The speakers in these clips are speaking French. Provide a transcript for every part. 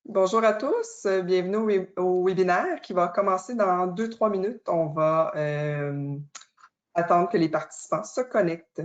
Bonjour à tous, bienvenue au webinaire qui va commencer dans 2-3 minutes. On va attendre que les participants se connectent.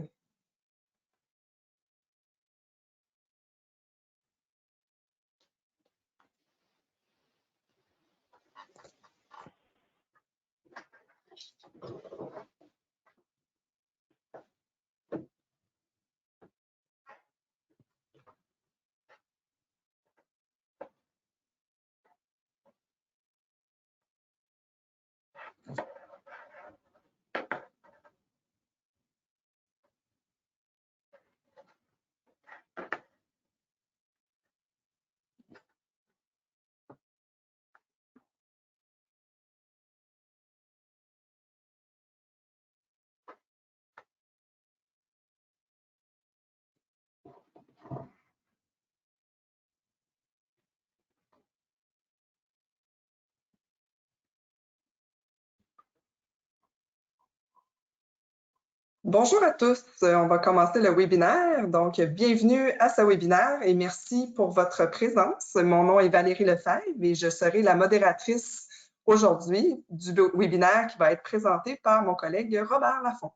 Bonjour à tous, on va commencer le webinaire. Donc, bienvenue à ce webinaire et merci pour votre présence. Mon nom est Valérie Lefebvre et je serai la modératrice aujourd'hui du webinaire qui va être présenté par mon collègue Robert Laffont.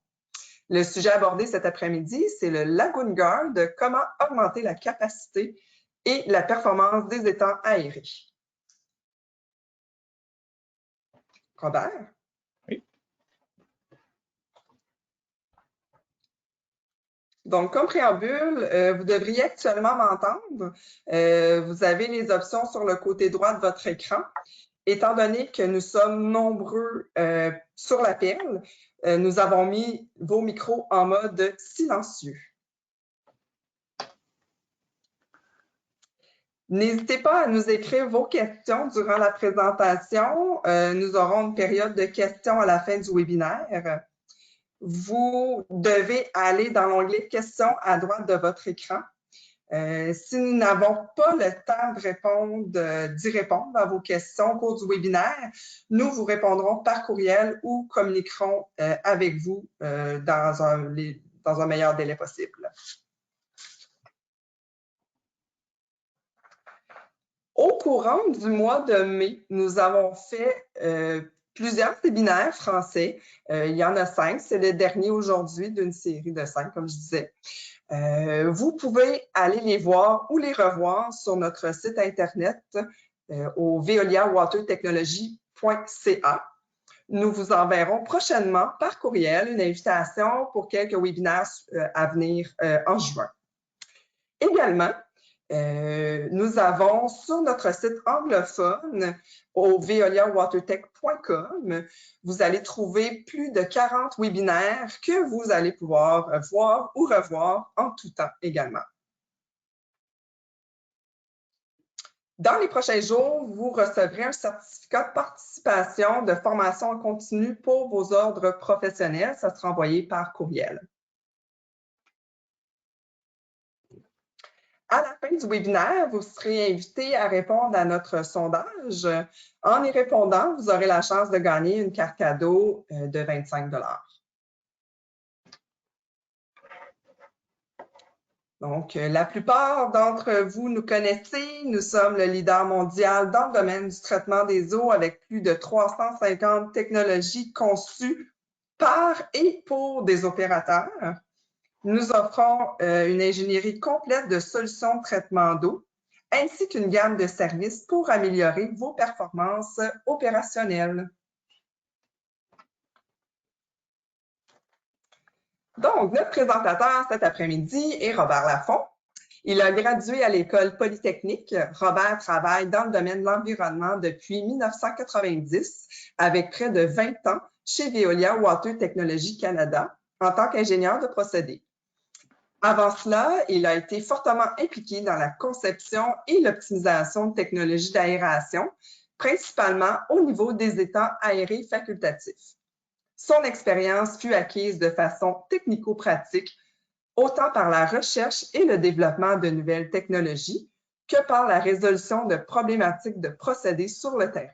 Le sujet abordé cet après-midi, c'est le Lagoon Guard, comment augmenter la capacité et la performance des étangs aérés. Robert? Oui. Donc, comme préambule, vous devriez actuellement m'entendre. Vous avez les options sur le côté droit de votre écran. Étant donné que nous sommes nombreux sur l'appel, nous avons mis vos micros en mode silencieux. N'hésitez pas à nous écrire vos questions durant la présentation. Nous aurons une période de questions à la fin du webinaire. Vous devez aller dans l'onglet « Questions » à droite de votre écran. Si nous n'avons pas le temps d'y répondre à vos questions au cours du webinaire, nous vous répondrons par courriel ou communiquerons avec vous dans un meilleur délai possible. Au courant du mois de mai, nous avons fait plusieurs séminaires français. Il y en a 5, c'est le dernier aujourd'hui d'une série de 5, comme je disais. Vous pouvez aller les voir ou les revoir sur notre site Internet au veoliawatertechnology.ca. Nous vous enverrons prochainement par courriel une invitation pour quelques webinaires à venir en juin. Également, nous avons sur notre site anglophone au veoliawatertech.com, vous allez trouver plus de 40 webinaires que vous allez pouvoir voir ou revoir en tout temps également. Dans les prochains jours, vous recevrez un certificat de participation de formation en continu pour vos ordres professionnels. Ça sera envoyé par courriel. À la fin du webinaire, vous serez invité à répondre à notre sondage. En y répondant, vous aurez la chance de gagner une carte cadeau de 25 $. Donc, la plupart d'entre vous nous connaissez. Nous sommes le leader mondial dans le domaine du traitement des eaux avec plus de 350 technologies conçues par et pour des opérateurs. Nous offrons une ingénierie complète de solutions de traitement d'eau, ainsi qu'une gamme de services pour améliorer vos performances opérationnelles. Donc, notre présentateur cet après-midi est Robert Laffont. Il a gradué à l'École polytechnique. Robert travaille dans le domaine de l'environnement depuis 1990 avec près de 20 ans chez Veolia Water Technology Canada en tant qu'ingénieur de procédés. Avant cela, il a été fortement impliqué dans la conception et l'optimisation de technologies d'aération, principalement au niveau des étangs aérés facultatifs. Son expérience fut acquise de façon technico-pratique, autant par la recherche et le développement de nouvelles technologies que par la résolution de problématiques de procédés sur le terrain.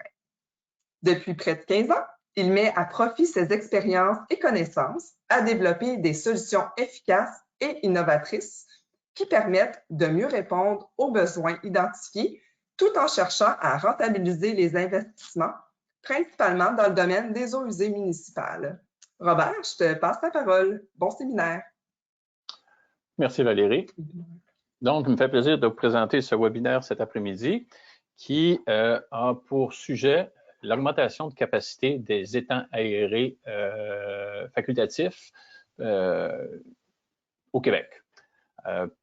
Depuis près de 15 ans, il met à profit ses expériences et connaissances à développer des solutions efficaces et innovatrices qui permettent de mieux répondre aux besoins identifiés tout en cherchant à rentabiliser les investissements, principalement dans le domaine des eaux usées municipales. Robert, je te passe la parole. Bon séminaire. Merci Valérie. Donc, il me fait plaisir de vous présenter ce webinaire cet après-midi qui a pour sujet l'augmentation de capacité des étangs aérés facultatifs au Québec.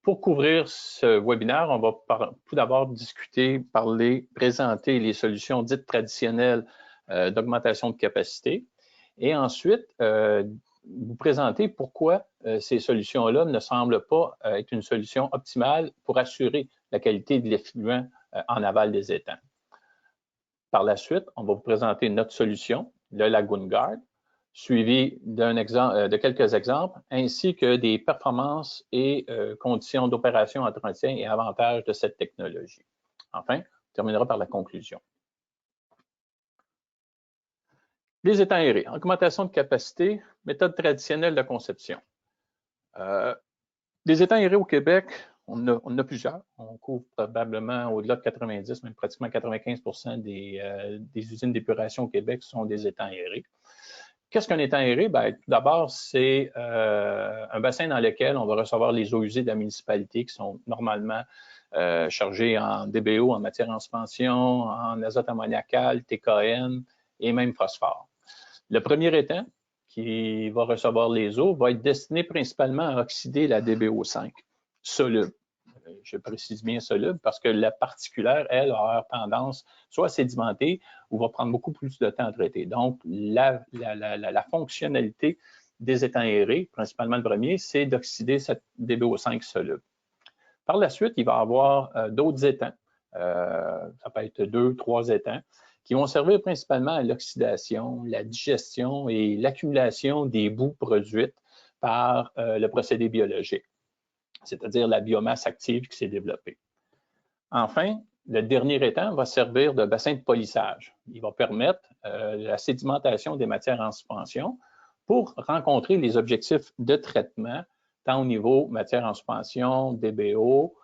Pour couvrir ce webinaire, on va tout d'abord présenter les solutions dites traditionnelles d'augmentation de capacité et ensuite vous présenter pourquoi ces solutions-là ne semblent pas être une solution optimale pour assurer la qualité de l'effluent en aval des étangs. Par la suite, on va vous présenter notre solution, le Lagoon Guard, suivi de quelques exemples, ainsi que des performances et conditions d'opération, entretien et avantages de cette technologie. Enfin, on terminera par la conclusion. Les étangs aérés, augmentation de capacité, méthode traditionnelle de conception. Les étangs aérés au Québec, on en a plusieurs. On couvre probablement au-delà de 90, même pratiquement 95% des usines d'épuration au Québec sont des étangs aérés. Qu'est-ce qu'un étang aéré? Bien, tout d'abord, c'est un bassin dans lequel on va recevoir les eaux usées de la municipalité qui sont normalement chargées en DBO, en matière en suspension, en azote ammoniacal, TKN et même phosphore. Le premier étang qui va recevoir les eaux va être destiné principalement à oxyder la DBO5 soluble. Je précise bien soluble parce que la particulaire, elle, a tendance soit à sédimenter ou va prendre beaucoup plus de temps à traiter. Donc, la fonctionnalité des étangs aérés, principalement le premier, c'est d'oxyder cette DBO5 soluble. Par la suite, il va y avoir d'autres étangs. Ça peut être 2, 3 étangs qui vont servir principalement à l'oxydation, la digestion et l'accumulation des boues produites par le procédé biologique, c'est-à-dire la biomasse active qui s'est développée. Enfin, le dernier étang va servir de bassin de polissage. Il va permettre la sédimentation des matières en suspension pour rencontrer les objectifs de traitement, tant au niveau matière en suspension, DBO,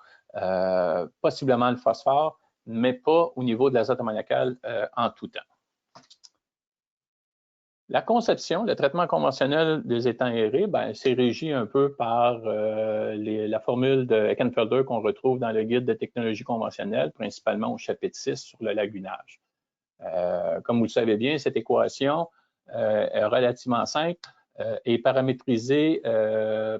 possiblement le phosphore, mais pas au niveau de l'azote ammoniacal en tout temps. La conception, le traitement conventionnel des étangs aérés, c'est régi un peu par la formule de Eckenfelder qu'on retrouve dans le guide de technologie conventionnelle, principalement au chapitre 6 sur le lagunage. Comme vous le savez bien, cette équation est relativement simple et paramétrisée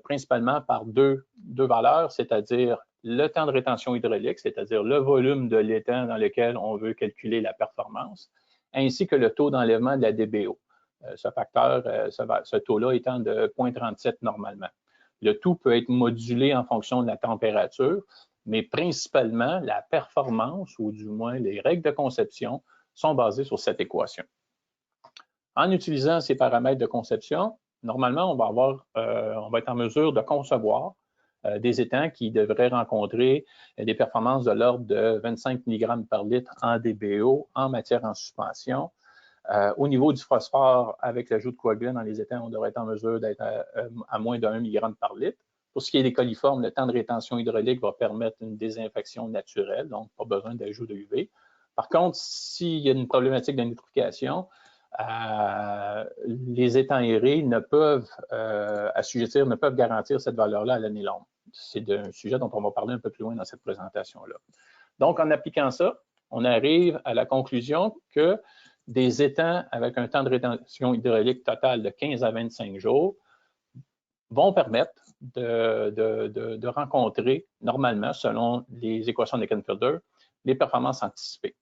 principalement par deux valeurs, c'est-à-dire le temps de rétention hydraulique, c'est-à-dire le volume de l'étang dans lequel on veut calculer la performance, ainsi que le taux d'enlèvement de la DBO. Ce facteur, ce taux-là étant de 0,37 normalement. Le tout peut être modulé en fonction de la température, mais principalement la performance, ou du moins les règles de conception, sont basées sur cette équation. En utilisant ces paramètres de conception, normalement, on va être en mesure de concevoir des étangs qui devraient rencontrer des performances de l'ordre de 25 mg par litre en DBO en matière en suspension. Au niveau du phosphore, avec l'ajout de coagulant dans les étangs, on devrait être en mesure d'être à moins de 1 mg par litre. Pour ce qui est des coliformes, le temps de rétention hydraulique va permettre une désinfection naturelle, donc pas besoin d'ajout de UV. Par contre, s'il y a une problématique de nitrification, les étangs aérés ne peuvent ne peuvent garantir cette valeur-là à l'année longue. C'est un sujet dont on va parler un peu plus loin dans cette présentation-là. Donc, en appliquant ça, on arrive à la conclusion que des étangs avec un temps de rétention hydraulique total de 15 à 25 jours vont permettre de rencontrer normalement, selon les équations d'Eckenfelder, les performances anticipées.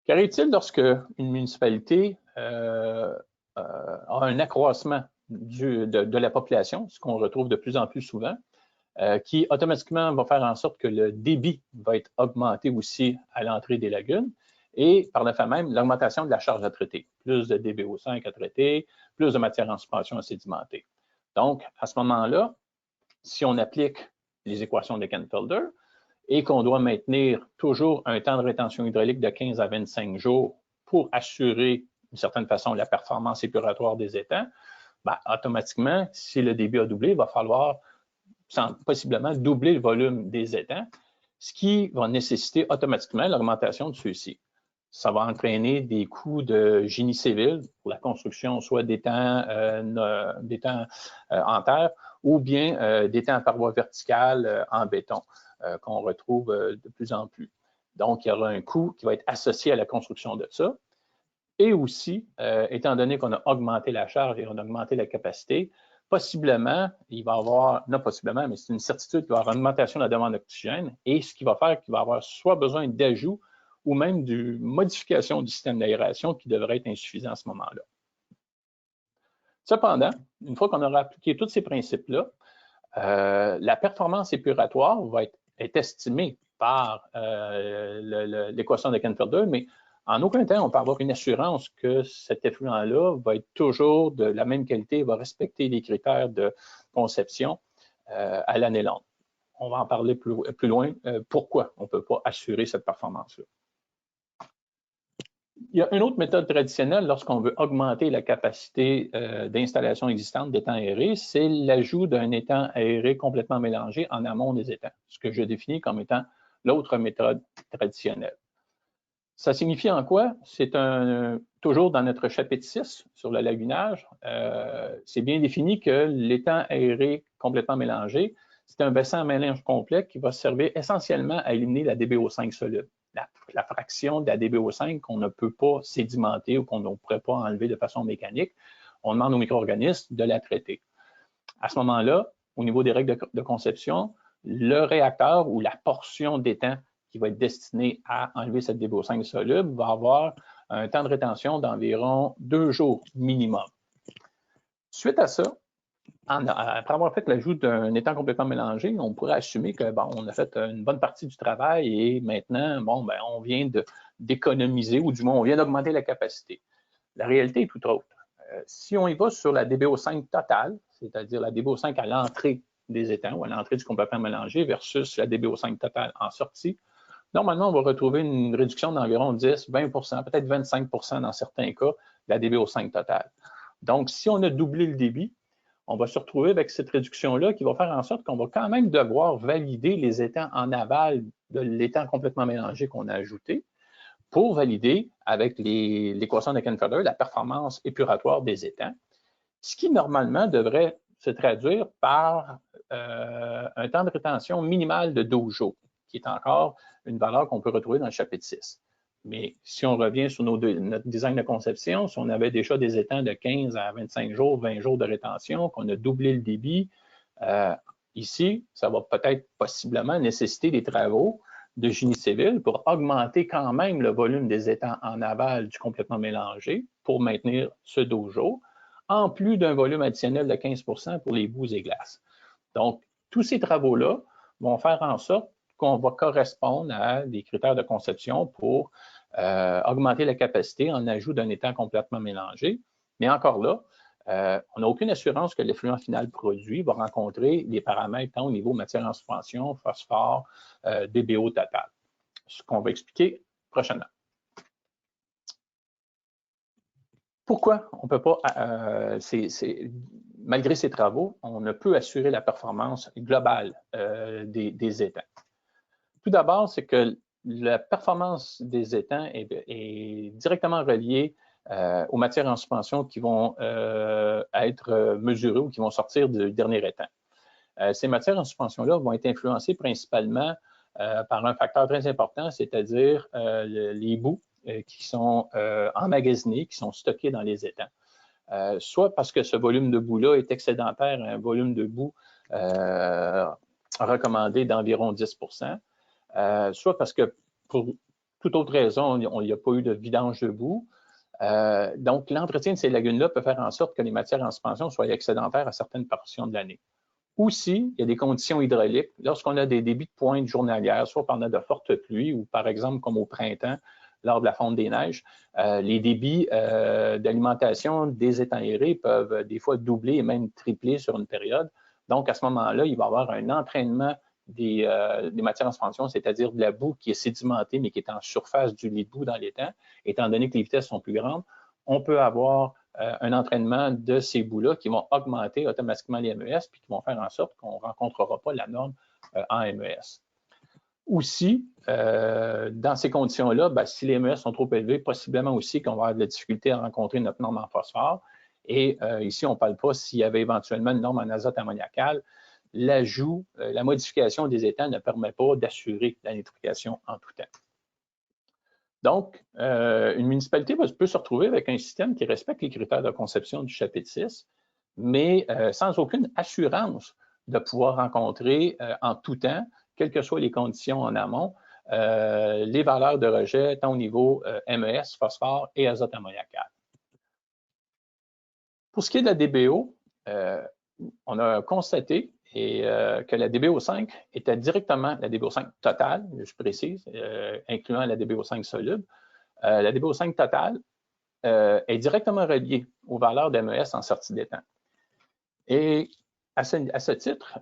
Qu'arrive-t-il lorsque une municipalité a un accroissement de la population, ce qu'on retrouve de plus en plus souvent, qui automatiquement va faire en sorte que le débit va être augmenté aussi à l'entrée des lagunes et par le fait même l'augmentation de la charge à traiter. Plus de DBO5 à traiter, plus de matière en suspension à sédimenter. Donc, à ce moment-là, si on applique les équations de Eckenfelder et qu'on doit maintenir toujours un temps de rétention hydraulique de 15 à 25 jours pour assurer d'une certaine façon la performance épuratoire des étangs, automatiquement, si le débit a doublé, il va falloir possiblement doubler le volume des étangs. ce qui va nécessiter automatiquement l'augmentation de ceux-ci. Ça va entraîner des coûts de génie civil pour la construction soit d'étangs en terre ou bien d'étangs à parois verticales en béton qu'on retrouve de plus en plus. Donc, il y aura un coût qui va être associé à la construction de ça. Et aussi, étant donné qu'on a augmenté la charge et on a augmenté la capacité, possiblement, il va y avoir, non possiblement, mais c'est une certitude qu'il va y avoir une augmentation de la demande d'oxygène et ce qui va faire qu'il va y avoir soit besoin d'ajouts ou même de modification du système d'aération qui devrait être insuffisant à ce moment-là. Cependant, une fois qu'on aura appliqué tous ces principes-là, la performance épuratoire est estimée par l'équation de Canfield, mais en aucun temps, on peut avoir une assurance que cet effluent-là va être toujours de la même qualité, va respecter les critères de conception à l'année longue. On va en parler plus loin. Pourquoi on ne peut pas assurer cette performance-là? Il y a une autre méthode traditionnelle lorsqu'on veut augmenter la capacité d'installation existante d'étangs aérés, c'est l'ajout d'un étang aéré complètement mélangé en amont des étangs, ce que je définis comme étant l'autre méthode traditionnelle. Ça signifie en quoi? C'est toujours dans notre chapitre 6 sur le lagunage, c'est bien défini que l'étang aéré complètement mélangé, c'est un bassin à mélange complet qui va servir essentiellement à éliminer la DBO5 soluble, la fraction de la DBO5 qu'on ne peut pas sédimenter ou qu'on ne pourrait pas enlever de façon mécanique. On demande aux micro-organismes de la traiter. À ce moment-là, au niveau des règles de conception, le réacteur ou la portion d'étang qui va être destiné à enlever cette DBO5 soluble va avoir un temps de rétention d'environ 2 jours minimum. Suite à ça, après avoir fait l'ajout d'un étang complètement mélangé, on pourrait assumer que on a fait une bonne partie du travail et maintenant, on vient d'économiser ou du moins on vient d'augmenter la capacité. La réalité est tout autre. Si on y va sur la DBO5 totale, c'est-à-dire la DBO5 à l'entrée des étangs ou à l'entrée du complètement mélangé versus la DBO5 totale en sortie, normalement, on va retrouver une réduction d'environ 10, 20 peut-être 25 dans certains cas de la DBO5 totale. Donc, si on a doublé le débit, on va se retrouver avec cette réduction-là qui va faire en sorte qu'on va quand même devoir valider les étangs en aval de l'étang complètement mélangé qu'on a ajouté pour valider avec l'équation de Canfield la performance épuratoire des étangs, ce qui normalement devrait se traduire par un temps de rétention minimal de 12 jours, qui est encore une valeur qu'on peut retrouver dans le chapitre 6. Mais si on revient sur notre design de conception, si on avait déjà des étangs de 15 à 25 jours, 20 jours de rétention, qu'on a doublé le débit, ici, ça va peut-être possiblement nécessiter des travaux de génie civil pour augmenter quand même le volume des étangs en aval du complètement mélangé pour maintenir ce 12 jours, en plus d'un volume additionnel de 15 pour les boues et glaces. Donc, tous ces travaux-là vont faire en sorte qu'on va correspondre à des critères de conception pour augmenter la capacité en ajout d'un étang complètement mélangé. Mais encore là, on n'a aucune assurance que l'effluent final produit va rencontrer les paramètres tant au niveau matière en suspension, phosphore, DBO total. Ce qu'on va expliquer prochainement. Pourquoi on ne peut pas, malgré ces travaux, on ne peut assurer la performance globale des étangs? Tout d'abord, c'est que la performance des étangs est directement reliée aux matières en suspension qui vont être mesurées ou qui vont sortir du dernier étang. Ces matières en suspension-là vont être influencées principalement par un facteur très important, c'est-à-dire les boues qui sont emmagasinés, qui sont stockés dans les étangs. Soit parce que ce volume de boue-là est excédentaire à un volume de boue recommandé d'environ 10 soit parce que pour toute autre raison, il n'y a pas eu de vidange de boue. Donc, l'entretien de ces lagunes-là peut faire en sorte que les matières en suspension soient excédentaires à certaines portions de l'année. Aussi, il y a des conditions hydrauliques. Lorsqu'on a des débits de pointe journalières, soit pendant de fortes pluies ou par exemple comme au printemps, lors de la fonte des neiges, les débits d'alimentation des étangs aérés peuvent des fois doubler et même tripler sur une période. Donc, à ce moment-là, il va y avoir un entraînement des matières en suspension, c'est-à-dire de la boue qui est sédimentée mais qui est en surface du lit de boue dans l'étang. Étant donné que les vitesses sont plus grandes, on peut avoir un entraînement de ces boues-là qui vont augmenter automatiquement les MES puis qui vont faire en sorte qu'on ne rencontrera pas la norme en MES. Aussi, dans ces conditions-là, ben, si les MES sont trop élevés, possiblement aussi qu'on va avoir de la difficulté à rencontrer notre norme en phosphore. Et ici, on ne parle pas s'il y avait éventuellement une norme en azote ammoniacal. L'ajout, la modification des étangs ne permet pas d'assurer la nitrification en tout temps. Donc, une municipalité peut se retrouver avec un système qui respecte les critères de conception du chapitre 6, mais sans aucune assurance de pouvoir rencontrer en tout temps, quelles que soient les conditions en amont, les valeurs de rejet tant au niveau MES, phosphore et azote ammoniacal. Pour ce qui est de la DBO, on a constaté que la DBO5 était directement la DBO5 totale, je précise, incluant la DBO5 soluble. La DBO5 totale est directement reliée aux valeurs d'MES en sortie d'étang. Et à ce titre,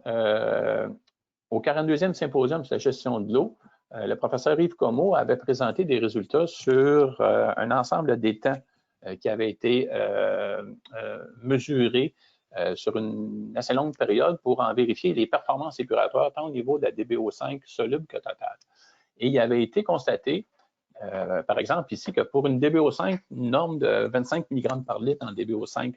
au 42e symposium sur la gestion de l'eau, le professeur Yves Comeau avait présenté des résultats sur un ensemble d'étangs qui avaient été mesurés sur une assez longue période pour en vérifier les performances épuratoires tant au niveau de la DBO5 soluble que totale. Et il avait été constaté, par exemple ici, que pour une DBO5, une norme de 25 mg par litre en DBO5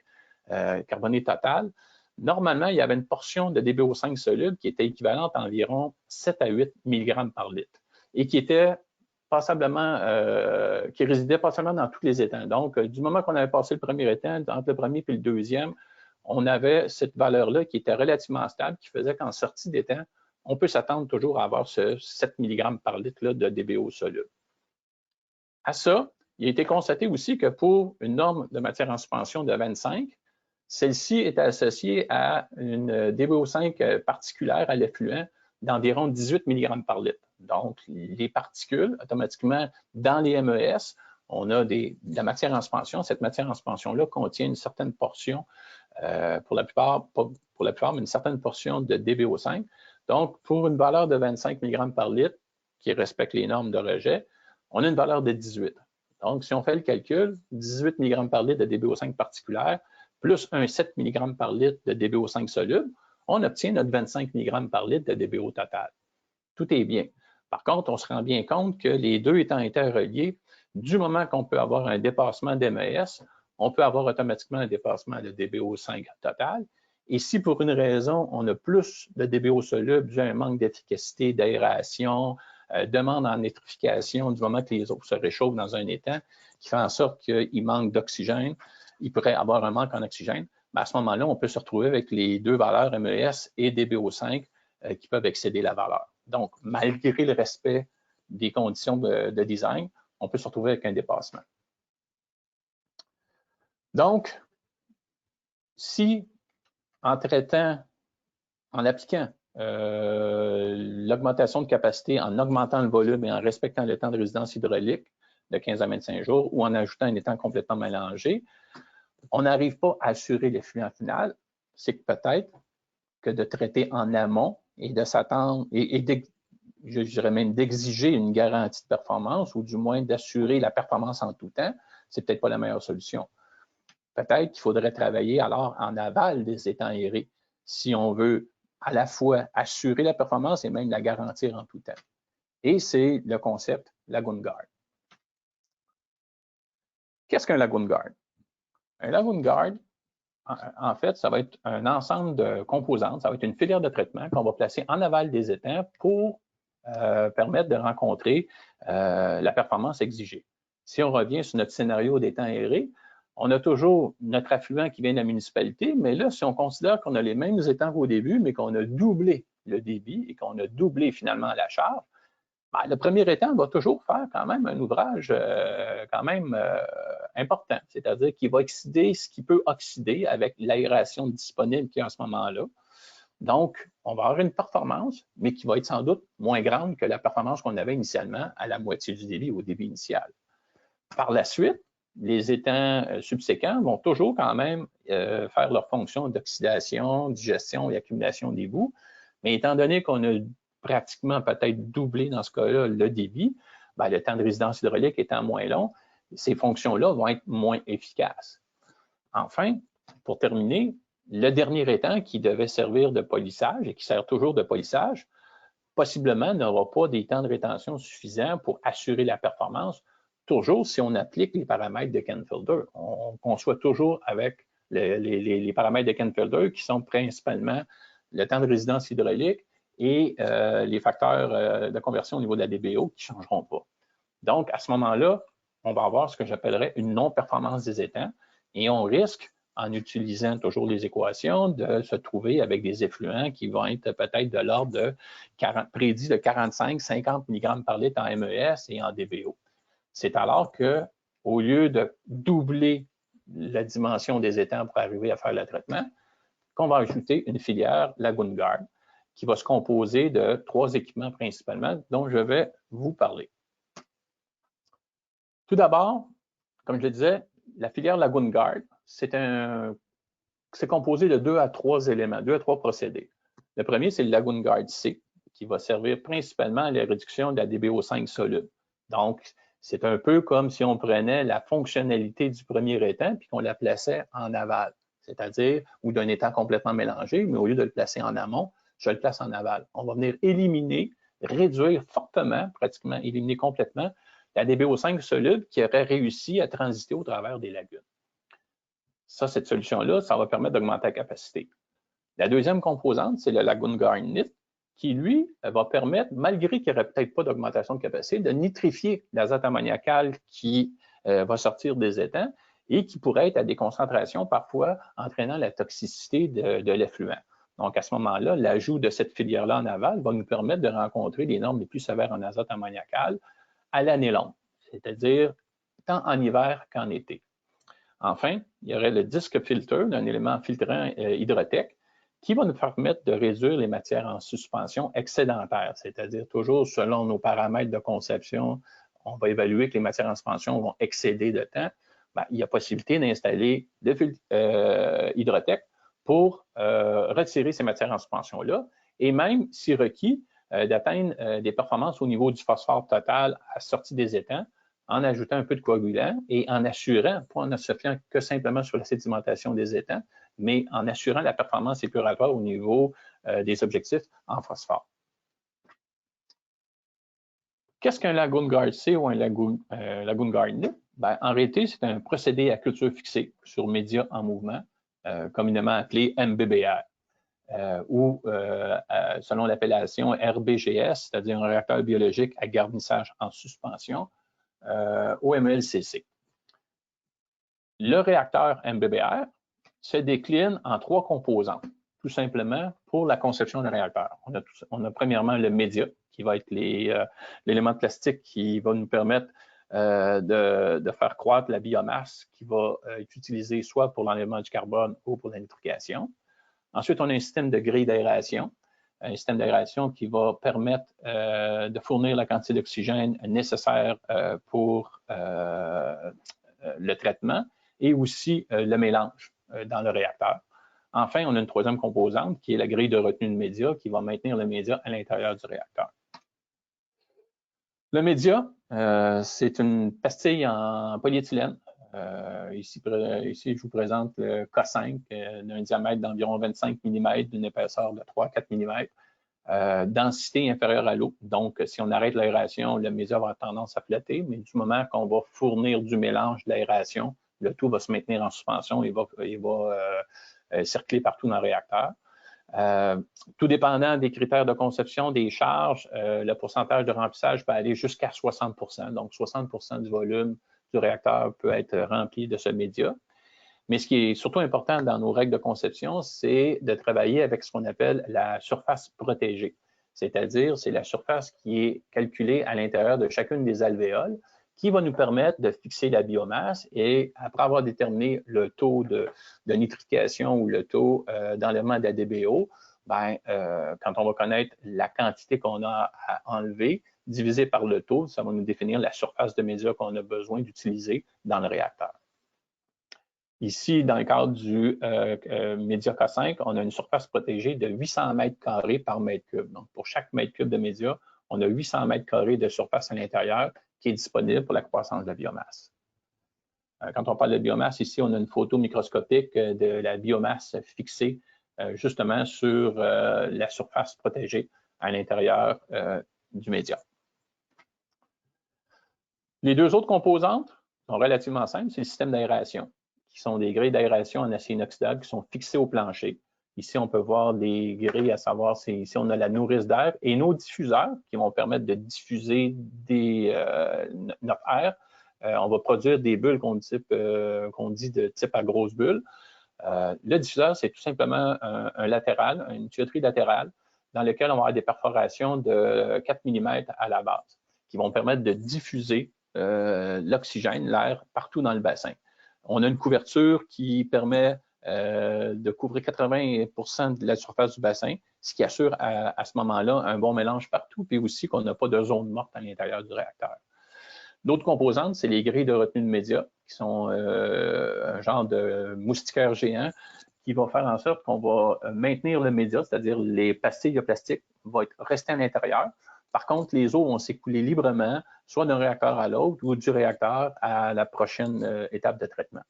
carboné total, normalement, il y avait une portion de DBO5 soluble qui était équivalente à environ 7 à 8 mg par litre et qui était passablement, qui résidait passablement dans tous les étangs. Donc, du moment qu'on avait passé le premier étang, entre le premier et le deuxième, on avait cette valeur-là qui était relativement stable, qui faisait qu'en sortie d'étang, on peut s'attendre toujours à avoir ce 7 mg par litre là, de DBO soluble. À ça, il a été constaté aussi que pour une norme de matière en suspension de 25, celle-ci était associée à une DBO5 particulière à l'effluent d'environ 18 mg par litre. Donc, les particules, automatiquement, dans les MES, on a de la matière en suspension. Cette matière en suspension-là contient une certaine portion, pour la plupart, pas pour la plupart, mais une certaine portion de DBO5. Donc, pour une valeur de 25 mg par litre, qui respecte les normes de rejet, on a une valeur de 18. Donc, si on fait le calcul, 18 mg par litre de DBO5 particulière, plus un 7 mg par litre de DBO5 soluble, on obtient notre 25 mg par litre de DBO total. Tout est bien. Par contre, on se rend bien compte que les deux étant interreliés, du moment qu'on peut avoir un dépassement d'MES, on peut avoir automatiquement un dépassement de DBO5 total. Et si pour une raison, on a plus de DBO soluble dû à un manque d'efficacité, d'aération, demande en nitrification du moment que les eaux se réchauffent dans un étang, qui fait en sorte qu'il manque d'oxygène, il pourrait avoir un manque en oxygène, mais à ce moment-là, on peut se retrouver avec les deux valeurs MES et DBO5 qui peuvent excéder la valeur. Donc, malgré le respect des conditions de design, on peut se retrouver avec un dépassement. Donc, si en traitant, en appliquant l'augmentation de capacité, en augmentant le volume et en respectant le temps de résidence hydraulique de 15 à 25 jours ou en ajoutant un étang complètement mélangé, on n'arrive pas à assurer l'effluent final, c'est que peut-être que de traiter en amont et de s'attendre, je dirais même d'exiger une garantie de performance ou du moins d'assurer la performance en tout temps, c'est peut-être pas la meilleure solution. Peut-être qu'il faudrait travailler alors en aval des étangs aérés si on veut à la fois assurer la performance et même la garantir en tout temps. Et c'est le concept Lagoon Guard. Qu'est-ce qu'un Lagoon Guard? Un Lagoon Guard, en fait, ça va être un ensemble de composantes, ça va être une filière de traitement qu'on va placer en aval des étangs pour permettre de rencontrer la performance exigée. Si on revient sur notre scénario d'étang aéré, on a toujours notre affluent qui vient de la municipalité, mais là, si on considère qu'on a les mêmes étangs qu'au début, mais qu'on a doublé le débit et qu'on a doublé finalement la charge, ben, le premier étang va toujours faire quand même un ouvrage quand même important, c'est-à-dire qu'il va excéder ce qu'il peut oxyder avec l'aération disponible qu'il y a à ce moment-là. Donc, on va avoir une performance, mais qui va être sans doute moins grande que la performance qu'on avait initialement à la moitié du débit, au débit initial. Par la suite, les étangs subséquents vont toujours quand même faire leur fonction d'oxydation, digestion et accumulation d'éboues, mais étant donné qu'on a pratiquement peut-être doublé dans ce cas-là le débit, ben, le temps de résidence hydraulique étant moins long, ces fonctions-là vont être moins efficaces. Enfin, pour terminer, le dernier étang qui devait servir de polissage et qui sert toujours de polissage, possiblement n'aura pas des temps de rétention suffisants pour assurer la performance, toujours si on applique les paramètres de Ken-Filter. On conçoit toujours avec les paramètres de Ken-Filter qui sont principalement le temps de résidence hydraulique et les facteurs de conversion au niveau de la DBO qui ne changeront pas. Donc, à ce moment-là, on va avoir ce que j'appellerais une non-performance des étangs et on risque, en utilisant toujours les équations, de se trouver avec des effluents qui vont être peut-être de l'ordre de prédit de 45-50 mg par litre en MES et en DBO. C'est alors qu'au lieu de doubler la dimension des étangs pour arriver à faire le traitement, qu'on va ajouter une filière Lagoon Guard qui va se composer de 3 équipements principalement dont je vais vous parler. Tout d'abord, comme je le disais, la filière Lagoon Guard, c'est composé de 2 à 3 éléments, 2 à 3 procédés. Le premier, c'est le Lagoon Guard C, qui va servir principalement à la réduction de la DBO5 soluble. Donc, c'est un peu comme si on prenait la fonctionnalité du premier étang puis qu'on la plaçait en aval, c'est-à-dire ou d'un étang complètement mélangé, mais au lieu de le placer en amont, je le place en aval. On va venir éliminer, réduire fortement, pratiquement éliminer complètement la DBO5 soluble qui aurait réussi à transiter au travers des lagunes. Ça, cette solution-là, ça va permettre d'augmenter la capacité. La deuxième composante, c'est le Lagoon Guard NIT, qui, lui, va permettre, malgré qu'il n'y aurait peut-être pas d'augmentation de capacité, de nitrifier l'azote ammoniacal qui va sortir des étangs et qui pourrait être à des concentrations parfois entraînant la toxicité de l'effluent. Donc, à ce moment-là, l'ajout de cette filière-là en aval va nous permettre de rencontrer les normes les plus sévères en azote ammoniacal à l'année longue, c'est-à-dire tant en hiver qu'en été. Enfin, il y aurait le disque filter d'un élément filtrant Hydrotec qui va nous permettre de réduire les matières en suspension excédentaires, c'est-à-dire toujours selon nos paramètres de conception, on va évaluer que les matières en suspension vont excéder de temps. Bien, il y a possibilité d'installer le filtre Hydrotec pour retirer ces matières en suspension-là et même, si requis, d'atteindre des performances au niveau du phosphore total à sortie des étangs en ajoutant un peu de coagulant et en assurant, pas en se fiant que simplement sur la sédimentation des étangs, mais en assurant la performance épuratoire au niveau des objectifs en phosphore. Qu'est-ce qu'un Lagoon Guard C ou un Lagoon Guard NIT? Ben, en réalité, c'est un procédé à culture fixée sur média en mouvement, communément appelé MBBR. Ou selon l'appellation RBGS, c'est-à-dire un réacteur biologique à garnissage en suspension, OMLCC. Le réacteur MBBR se décline en 3 composantes, tout simplement pour la conception d'un réacteur. On a premièrement le média, qui va être l'élément de plastique qui va nous permettre de faire croître la biomasse qui va être utilisée soit pour l'enlèvement du carbone ou pour la nitrification. Ensuite, on a un système de grille d'aération, un système d'aération qui va permettre de fournir la quantité d'oxygène nécessaire pour le traitement et aussi le mélange dans le réacteur. Enfin, on a une troisième composante qui est la grille de retenue de média qui va maintenir le média à l'intérieur du réacteur. Le média, c'est une pastille en polyéthylène. Ici, je vous présente le K5 d'un diamètre d'environ 25 mm, d'une épaisseur de 3 à 4 mm, densité inférieure à l'eau. Donc, si on arrête l'aération, le média va avoir tendance à flotter, mais du moment qu'on va fournir du mélange de l'aération, le tout va se maintenir en suspension et va circuler partout dans le réacteur. Tout dépendant des critères de conception, des charges, le pourcentage de remplissage peut aller jusqu'à 60 %. Donc, 60 % du volume du réacteur peut être rempli de ce média. Mais ce qui est surtout important dans nos règles de conception, c'est de travailler avec ce qu'on appelle la surface protégée. C'est-à-dire, c'est la surface qui est calculée à l'intérieur de chacune des alvéoles qui va nous permettre de fixer la biomasse et après avoir déterminé le taux de nitrification ou le taux d'enlèvement de la DBO, ben, quand on va connaître la quantité qu'on a à enlever, divisé par le taux, ça va nous définir la surface de média qu'on a besoin d'utiliser dans le réacteur. Ici, dans le cadre du média K5, on a une surface protégée de 800 mètres carrés par mètre cube. Donc, pour chaque mètre cube de média, on a 800 mètres carrés de surface à l'intérieur qui est disponible pour la croissance de la biomasse. Quand on parle de biomasse, ici, on a une photo microscopique de la biomasse fixée justement sur la surface protégée à l'intérieur du média. Les deux autres composantes sont relativement simples, c'est le système d'aération, qui sont des grilles d'aération en acier inoxydable qui sont fixées au plancher. Ici, on peut voir des grilles, à savoir si on a la nourrice d'air et nos diffuseurs qui vont permettre de diffuser notre air. On va produire des bulles qu'on dit de type à grosse bulle. Le diffuseur, c'est tout simplement un latéral, une tuyauterie latérale dans lequel on va avoir des perforations de 4 mm à la base qui vont permettre de diffuser l'oxygène, l'air, partout dans le bassin. On a une couverture qui permet de couvrir 80% de la surface du bassin, ce qui assure à ce moment-là un bon mélange partout, puis aussi qu'on n'a pas de zone morte à l'intérieur du réacteur. D'autres composantes, c'est les grilles de retenue de médias, qui sont un genre de moustiquaire géant qui va faire en sorte qu'on va maintenir le média, c'est-à-dire les pastilles plastiques vont rester à l'intérieur. Par contre, les eaux vont s'écouler librement, soit d'un réacteur à l'autre ou du réacteur à la prochaine étape de traitement.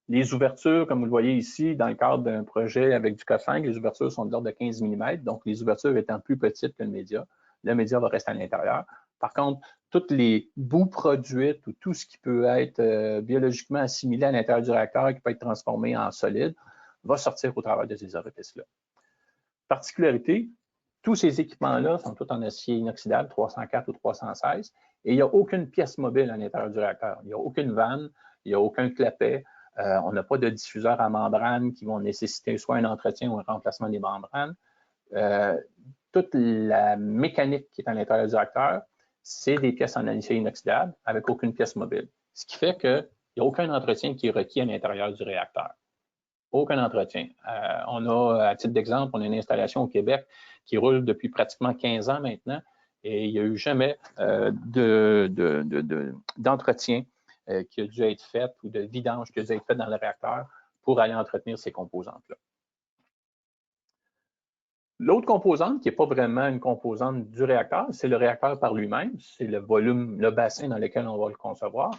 Les ouvertures, comme vous le voyez ici, dans le cadre d'un projet avec du K5, les ouvertures sont de l'ordre de 15 mm, donc les ouvertures étant plus petites que le média va rester à l'intérieur. Par contre, toutes les boues produites ou tout ce qui peut être biologiquement assimilé à l'intérieur du réacteur, qui peut être transformé en solide, va sortir au travers de ces orifices-là. Particularité, tous ces équipements-là sont tous en acier inoxydable, 304 ou 316, et il n'y a aucune pièce mobile à l'intérieur du réacteur. Il n'y a aucune vanne, il n'y a aucun clapet, on n'a pas de diffuseurs à membrane qui vont nécessiter soit un entretien ou un remplacement des membranes. Toute la mécanique qui est à l'intérieur du réacteur, c'est des pièces en acier inoxydable avec aucune pièce mobile. Ce qui fait qu'il n'y a aucun entretien qui est requis à l'intérieur du réacteur. Aucun entretien. On a, à titre d'exemple, on a une installation au Québec qui roule depuis pratiquement 15 ans maintenant et il n'y a eu jamais d'entretien qui a dû être fait ou de vidange qui a dû être fait dans le réacteur pour aller entretenir ces composantes-là. L'autre composante, qui n'est pas vraiment une composante du réacteur, c'est le réacteur par lui-même, c'est le volume, le bassin dans lequel on va le concevoir.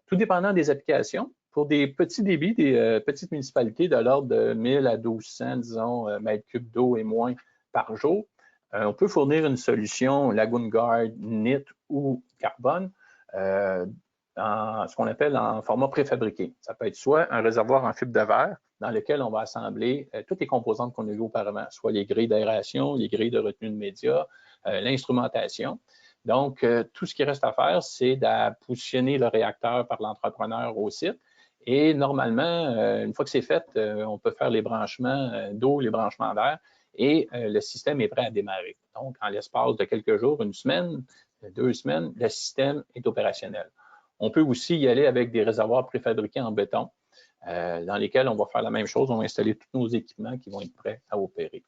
Tout dépendant des applications, pour des petits débits, des petites municipalités de l'ordre de 1000 à 1200, disons, mètres cubes d'eau et moins par jour, on peut fournir une solution LagoonGuard, NIT ou carbone, ce qu'on appelle en format préfabriqué. Ça peut être soit un réservoir en fibre de verre dans lequel on va assembler toutes les composantes qu'on a vues auparavant, soit les grilles d'aération, les grilles de retenue de médias, l'instrumentation. Donc, tout ce qui reste à faire, c'est de positionner le réacteur par l'entrepreneur au site. Et normalement, une fois que c'est fait, on peut faire les branchements d'eau, les branchements d'air, et le système est prêt à démarrer. Donc, en l'espace de quelques jours, une semaine, 2 semaines, le système est opérationnel. On peut aussi y aller avec des réservoirs préfabriqués en béton, dans lesquels on va faire la même chose, on va installer tous nos équipements qui vont être prêts à opérer.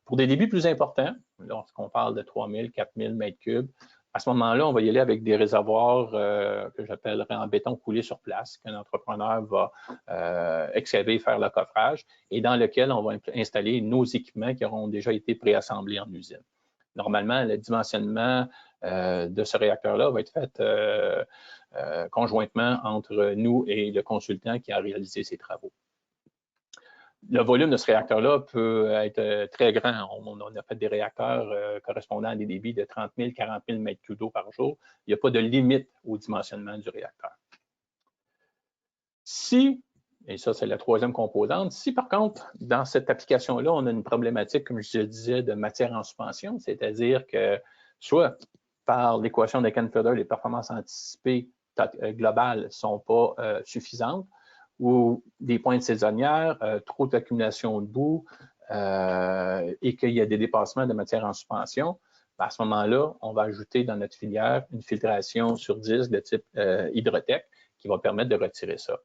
Pour des débits plus importants, lorsqu'on parle de 3000, 4000 mètres cubes, à ce moment-là, on va y aller avec des réservoirs que j'appellerais en béton coulé sur place, qu'un entrepreneur va excaver, faire le coffrage, et dans lequel on va installer nos équipements qui auront déjà été préassemblés en usine. Normalement, le dimensionnement de ce réacteur-là va être fait conjointement entre nous et le consultant qui a réalisé ces travaux. Le volume de ce réacteur-là peut être très grand. On a fait des réacteurs correspondant à des débits de 30 000, 40 000 mètres cubes d'eau par jour. Il n'y a pas de limite au dimensionnement du réacteur. Si, et ça c'est la troisième composante, si par contre, dans cette application-là, on a une problématique, comme je disais, de matière en suspension, c'est-à-dire que soit par l'équation de Canfielder, les performances anticipées globales ne sont pas suffisantes, ou des pointes saisonnières, trop d'accumulation de boue et qu'il y a des dépassements de matière en suspension, à ce moment-là, on va ajouter dans notre filière une filtration sur disque de type Hydrotech qui va permettre de retirer ça.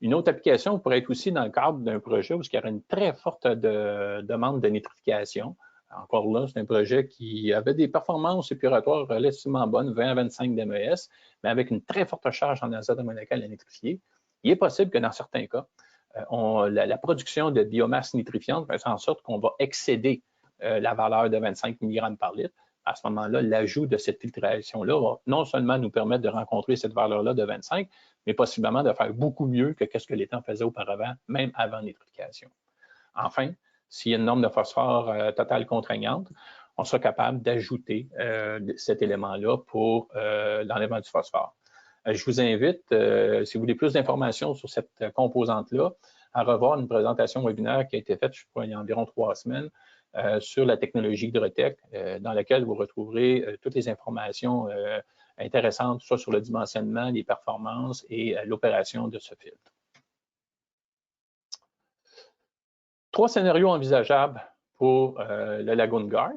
Une autre application pourrait être aussi dans le cadre d'un projet où il y aurait une très forte demande de nitrification. Encore là, c'est un projet qui avait des performances épuratoires relativement bonnes, 20 à 25 d'MES, mais avec une très forte charge en azote ammoniacal à nitrifier. Il est possible que dans certains cas, la production de biomasse nitrifiante va faire en sorte qu'on va excéder la valeur de 25 mg par litre. À ce moment-là, l'ajout de cette filtration-là va non seulement nous permettre de rencontrer cette valeur-là de 25, mais possiblement de faire beaucoup mieux que ce que l'étang faisait auparavant, même avant nitrification. Enfin, s'il y a une norme de phosphore totale contraignante, on sera capable d'ajouter cet élément-là pour l'enlèvement du phosphore. Je vous invite, si vous voulez plus d'informations sur cette composante-là, à revoir une présentation webinaire qui a été faite, je crois, il y a environ 3 semaines, sur la technologie Hydrotech, dans laquelle vous retrouverez toutes les informations intéressantes, soit sur le dimensionnement, les performances et l'opération de ce filtre. 3 scénarios envisageables pour le Lagoon Guard.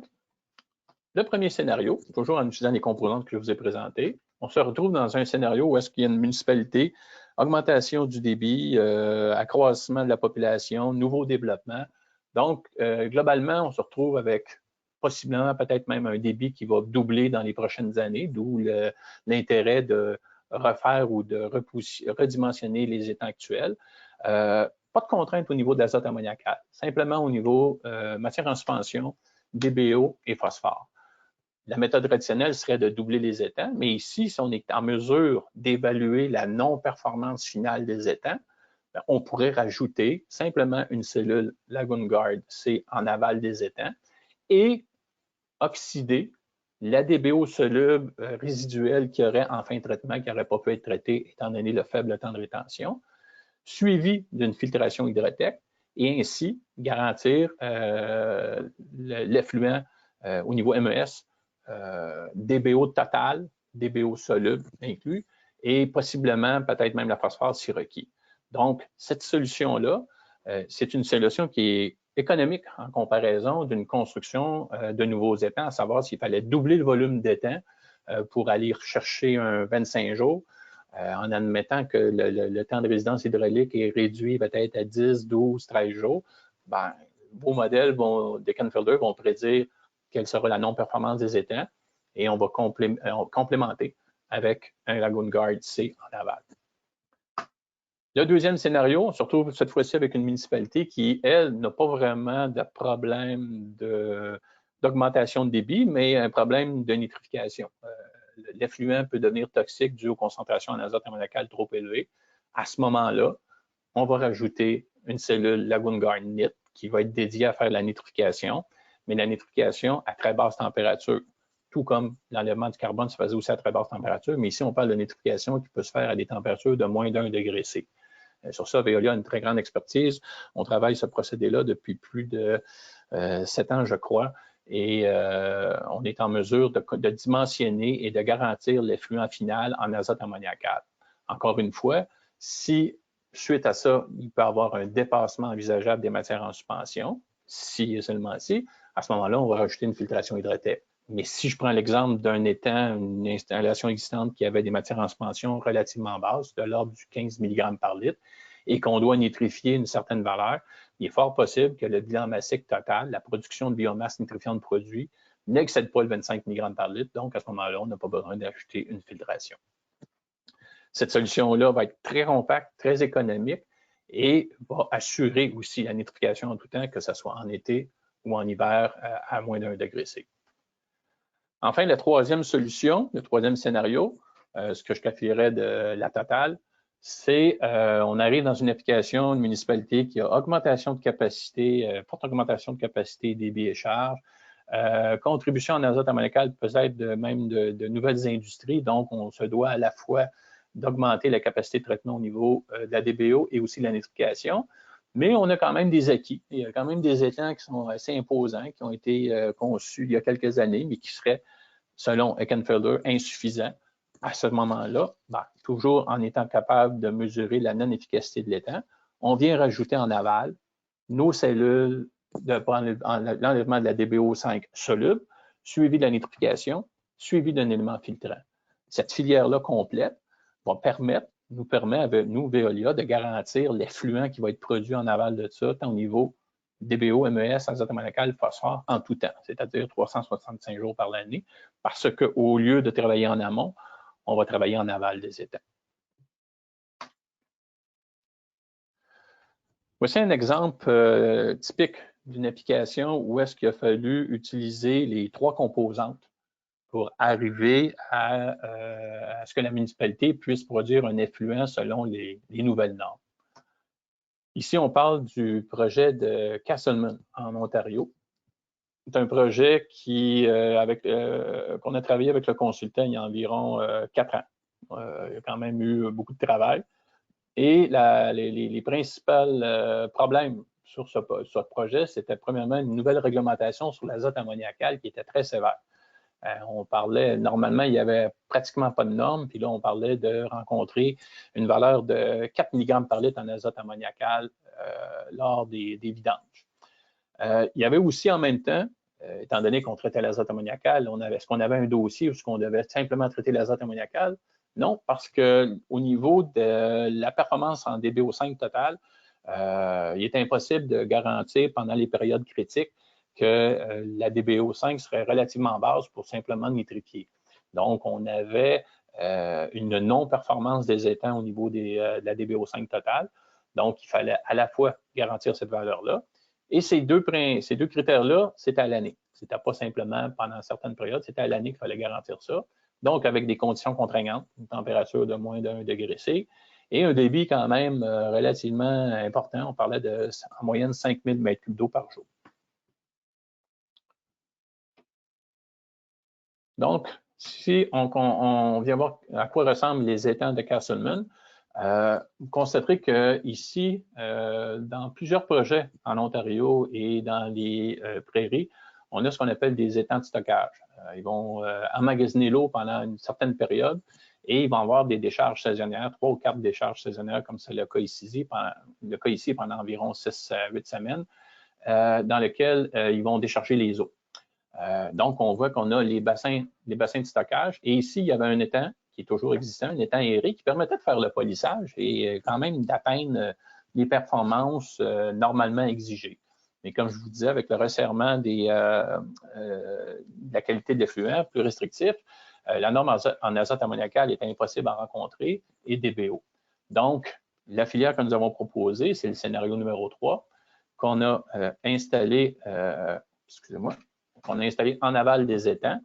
Le premier scénario, toujours en utilisant les composantes que je vous ai présentées, on se retrouve dans un scénario où est-ce qu'il y a une municipalité, augmentation du débit, accroissement de la population, nouveau développement. Donc, globalement, on se retrouve avec possiblement peut-être même un débit qui va doubler dans les prochaines années, d'où l'intérêt de refaire ou de redimensionner les étangs actuels. Pas de contrainte au niveau de l'azote ammoniacal, simplement au niveau matière en suspension, DBO et phosphore. La méthode traditionnelle serait de doubler les étangs, mais ici, si on est en mesure d'évaluer la non-performance finale des étangs, on pourrait rajouter simplement une cellule Lagoon Guard C en aval des étangs et oxyder la DBO soluble résiduelle qui aurait en fin de traitement, qui n'aurait pas pu être traitée étant donné le faible temps de rétention, suivi d'une filtration Hydrotech et ainsi garantir l'effluent au niveau MES, DBO total, DBO soluble inclus, et possiblement peut-être même la phosphore si requis. Donc, cette solution-là, c'est une solution qui est économique en comparaison d'une construction de nouveaux étangs, à savoir s'il fallait doubler le volume d'étangs pour aller chercher un 25 jours, en admettant que le temps de résidence hydraulique est réduit peut-être à 10, 12, 13 jours, ben, vos modèles d'Eckenfelder vont prédire quelle sera la non-performance des étangs et on va complémenter avec un Lagoon Guard C en aval. Le deuxième scénario, on se retrouve cette fois-ci avec une municipalité qui, elle, n'a pas vraiment de problème d'augmentation de débit, mais un problème de nitrification. L'effluent peut devenir toxique dû aux concentrations en azote ammoniacal trop élevées. À ce moment-là, on va rajouter une cellule Lagoon Guard NIT qui va être dédiée à faire la nitrification, mais la nitrification à très basse température, tout comme l'enlèvement du carbone se faisait aussi à très basse température, mais ici, on parle de nitrification qui peut se faire à des températures de moins d'1 degré C. Sur ça, Veolia a une très grande expertise. On travaille ce procédé-là depuis plus de 7 ans, je crois, et on est en mesure de dimensionner et de garantir l'effluent final en azote ammoniacal. Encore une fois, si suite à ça, il peut y avoir un dépassement envisageable des matières en suspension, si et seulement si, à ce moment-là, on va rajouter une filtration Hydrotech. Mais si je prends l'exemple d'un étang, une installation existante qui avait des matières en suspension relativement basses, de l'ordre du 15 mg par litre, et qu'on doit nitrifier une certaine valeur, il est fort possible que le bilan massique total, la production de biomasse nitrifiante produit, n'excède pas le 25 mg par litre. Donc, à ce moment-là, on n'a pas besoin d'ajouter une filtration. Cette solution-là va être très compacte, très économique et va assurer aussi la nitrification en tout temps, que ce soit en été ou en hiver à moins d'1 degré C. Enfin, la troisième solution, le troisième scénario, ce que je qualifierais de la totale, c'est on arrive dans une application, une municipalité qui a augmentation de capacité, forte augmentation de capacité, débit et charge, contribution en azote ammoniacal peut-être même de nouvelles industries, donc on se doit à la fois d'augmenter la capacité de traitement au niveau de la DBO et aussi de la nitrification. Mais on a quand même des acquis. Il y a quand même des étangs qui sont assez imposants, qui ont été conçus il y a quelques années, mais qui seraient, selon Eckenfelder, insuffisants. À ce moment-là, toujours en étant capable de mesurer la non-efficacité de l'étang, on vient rajouter en aval nos cellules l'enlèvement de la DBO5 soluble, suivi de la nitrification, suivi d'un élément filtrant. Cette filière-là complète nous permet avec nous, Veolia, de garantir l'effluent qui va être produit en aval de ça, tant au niveau DBO, MES, azote ammoniacal, phosphore, en tout temps, c'est-à-dire 365 jours par l'année, parce qu'au lieu de travailler en amont, on va travailler en aval des étangs. Voici un exemple typique d'une application où est-ce qu'il a fallu utiliser les 3 composantes pour arriver à ce que la municipalité puisse produire un effluent selon les nouvelles normes. Ici, on parle du projet de Castleman en Ontario. C'est un projet qu'on a travaillé avec le consultant il y a environ 4 ans. Il y a quand même eu beaucoup de travail. Et les principaux problèmes sur ce projet, c'était premièrement une nouvelle réglementation sur l'azote ammoniacal qui était très sévère. On parlait, normalement, il n'y avait pratiquement pas de normes, puis là, on parlait de rencontrer une valeur de 4 mg par litre en azote ammoniacal lors des vidanges. Il y avait aussi en même temps, étant donné qu'on traitait l'azote ammoniacal, est-ce qu'on avait un dossier où est-ce qu'on devait simplement traiter l'azote ammoniacal? Non, parce qu'au niveau de la performance en DBO5 total, il est impossible de garantir pendant les périodes critiques que la DBO5 serait relativement basse pour simplement nitrifier. Donc, on avait une non-performance des étangs au niveau de la DBO5 totale. Donc, il fallait à la fois garantir cette valeur-là. Et ces deux critères-là, c'était à l'année. Ce n'était pas simplement pendant certaines périodes, c'était à l'année qu'il fallait garantir ça. Donc, avec des conditions contraignantes, une température de moins d'1 degré C et un débit quand même relativement important. On parlait de, en moyenne, 5000 m3 d'eau par jour. Donc, si on vient voir à quoi ressemblent les étangs de Castleman, vous constaterez qu'ici, dans plusieurs projets en Ontario et dans les prairies, on a ce qu'on appelle des étangs de stockage. Ils vont emmagasiner l'eau pendant une certaine période et ils vont avoir des décharges saisonnières, 3 ou 4 décharges saisonnières, comme c'est le cas ici pendant environ 6 à 8 semaines, dans lesquelles ils vont décharger les eaux. Donc, on voit qu'on a les bassins de stockage. Et ici, il y avait un étang qui est toujours existant, un étang aéré, qui permettait de faire le polissage et quand même d'atteindre les performances normalement exigées. Mais comme je vous disais, avec le resserrement de la qualité de l'effluent plus restrictif, la norme en azote ammoniacal est impossible à rencontrer et DBO. Donc, la filière que nous avons proposée, c'est le scénario numéro 3, qu'on a installé, qu'on a installé en aval des étangs,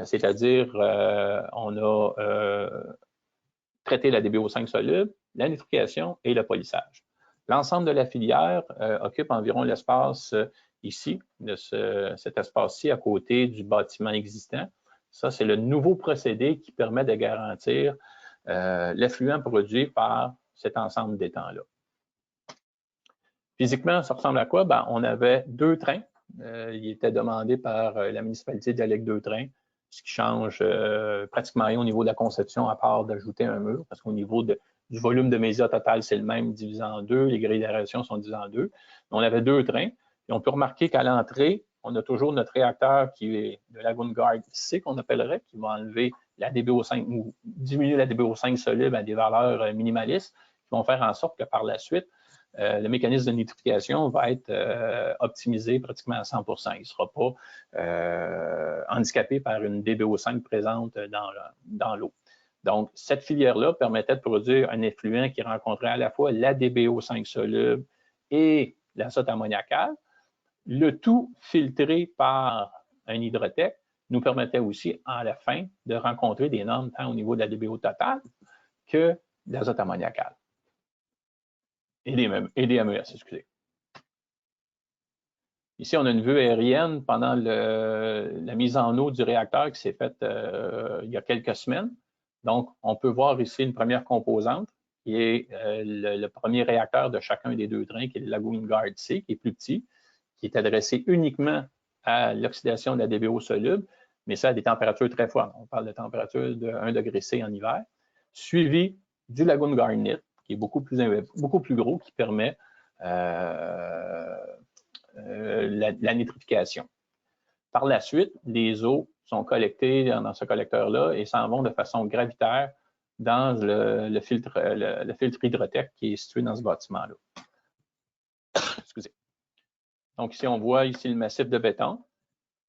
c'est-à-dire on a traité la DBO5 soluble, la nitrification et le polissage. L'ensemble de la filière occupe environ l'espace ici, de cet espace-ci à côté du bâtiment existant. Ça, c'est le nouveau procédé qui permet de garantir l'effluent produit par cet ensemble d'étangs-là. Physiquement, ça ressemble à quoi? Ben, on avait 2 trains. Il était demandé par la municipalité d'y aller avec 2 trains, ce qui change pratiquement rien au niveau de la conception, à part d'ajouter un mur, parce qu'au niveau du volume de médias total, c'est le même divisé en 2, les grilles d'aération sont divisées en 2. On avait 2 trains, et on peut remarquer qu'à l'entrée, on a toujours notre réacteur qui est de Lagoon Guard C, qu'on appellerait, qui va enlever la DBO5 ou diminuer la DBO5 soluble à des valeurs minimalistes, qui vont faire en sorte que par la suite, le mécanisme de nitrification va être optimisé pratiquement à 100%. Il ne sera pas handicapé par une DBO5 présente dans l'eau. Donc, cette filière-là permettait de produire un effluent qui rencontrait à la fois la DBO5 soluble et l'azote ammoniacal. Le tout filtré par un hydrotech nous permettait aussi, à la fin, de rencontrer des normes tant au niveau de la DBO totale que de l'azote ammoniacal. Et des MES, excusez. Ici, on a une vue aérienne pendant la mise en eau du réacteur qui s'est faite il y a quelques semaines. Donc, on peut voir ici une première composante qui est le premier réacteur de chacun des 2 trains, qui est le Lagoon Guard C, qui est plus petit, qui est adressé uniquement à l'oxydation de la DBO soluble, mais ça à des températures très fortes. On parle de température de 1 degré C en hiver, suivi du Lagoon Garnet, qui est beaucoup plus gros, qui permet la nitrification. Par la suite, les eaux sont collectées dans ce collecteur-là et s'en vont de façon gravitaire dans le filtre hydrotech qui est situé dans ce bâtiment-là. Excusez. Donc ici, on voit ici le massif de béton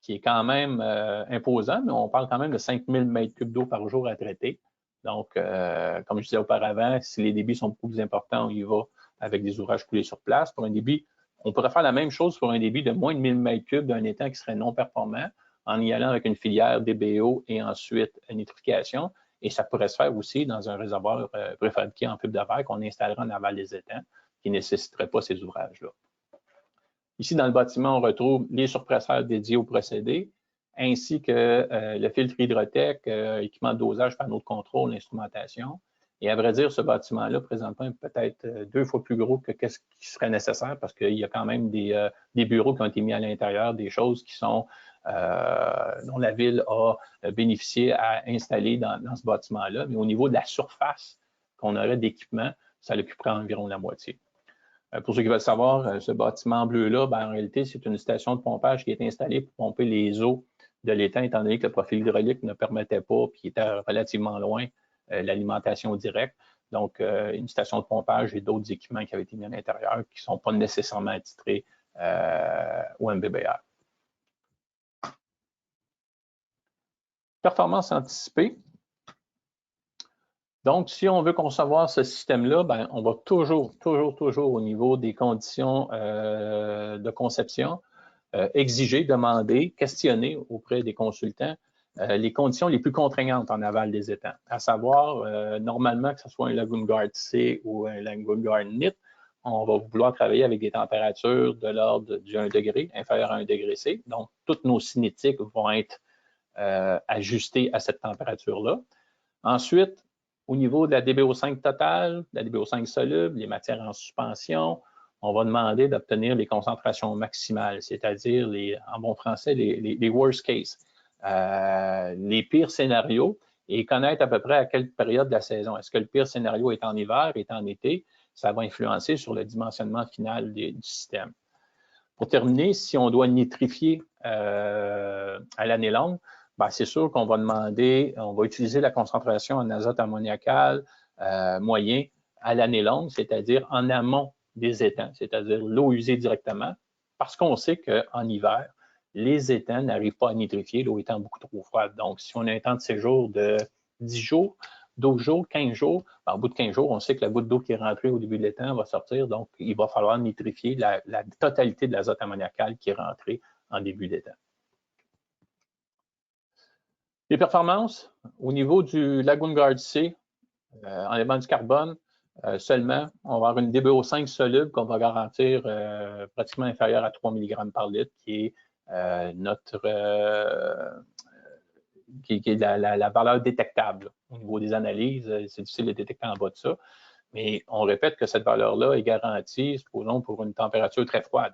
qui est quand même imposant, mais on parle quand même de 5000 m3 d'eau par jour à traiter. Donc, comme je disais auparavant, si les débits sont beaucoup plus importants, on y va avec des ouvrages coulés sur place. Pour un débit, on pourrait faire la même chose pour un débit de moins de 1000 m3 d'un étang qui serait non performant en y allant avec une filière DBO et ensuite une nitrification. Et ça pourrait se faire aussi dans un réservoir préfabriqué en fibre de verre qu'on installera en aval des étangs. qui ne nécessiteraient pas ces ouvrages-là. Ici, dans le bâtiment, on retrouve les surpresseurs dédiés au procédé, ainsi que le filtre Hydrotech, équipement de dosage, panneau de contrôle, instrumentation. Et à vrai dire, ce bâtiment-là, présentement, est peut-être 2 fois plus gros que ce qui serait nécessaire parce qu'il y a quand même des bureaux qui ont été mis à l'intérieur, des choses qui sont dont la ville a bénéficié à installer dans ce bâtiment-là. Mais au niveau de la surface qu'on aurait d'équipement, ça l'occuperait environ la moitié. Pour ceux qui veulent savoir, ce bâtiment bleu-là, en réalité, c'est une station de pompage qui est installée pour pomper les eaux de l'étang, étant donné que le profil hydraulique ne permettait pas, puis était relativement loin, l'alimentation directe. Donc, une station de pompage et d'autres équipements qui avaient été mis à l'intérieur qui ne sont pas nécessairement attitrés au MBBR. Performance anticipée. Donc, si on veut concevoir ce système-là, on va toujours au niveau des conditions de conception, exiger, demander, questionner auprès des consultants les conditions les plus contraignantes en aval des étangs, à savoir, normalement, que ce soit un Lagoon Guard C ou un Lagoon Guard NIT, on va vouloir travailler avec des températures de l'ordre du 1 degré, inférieur à 1 degré C. Donc, toutes nos cinétiques vont être ajustées à cette température-là. Ensuite, au niveau de la DBO5 totale, la DBO5 soluble, les matières en suspension, on va demander d'obtenir les concentrations maximales, c'est-à-dire, en bon français, les worst case, les pires scénarios, et connaître à peu près à quelle période de la saison. Est-ce que le pire scénario est en hiver, est en été? Ça va influencer sur le dimensionnement final du système. Pour terminer, si on doit nitrifier à l'année longue, c'est sûr qu'on va demander, on va utiliser la concentration en azote ammoniacal moyen à l'année longue, c'est-à-dire en amont des étangs, c'est-à-dire l'eau usée directement, parce qu'on sait qu'en hiver, les étangs n'arrivent pas à nitrifier, l'eau étant beaucoup trop froide. Donc, si on a un temps de séjour de 10 jours, 12 jours, 15 jours, au bout de 15 jours, on sait que la goutte d'eau qui est rentrée au début de l'étang va sortir, donc il va falloir nitrifier la totalité de l'azote ammoniacal qui est rentré en début d'étang. Les performances, au niveau du Lagoon Guard C, enlèvement du carbone, seulement, on va avoir une DBO5 soluble qu'on va garantir pratiquement inférieure à 3 mg par litre, qui est la valeur détectable au niveau des analyses. C'est difficile de détecter en bas de ça. Mais on répète que cette valeur-là est garantie, supposons, pour une température très froide.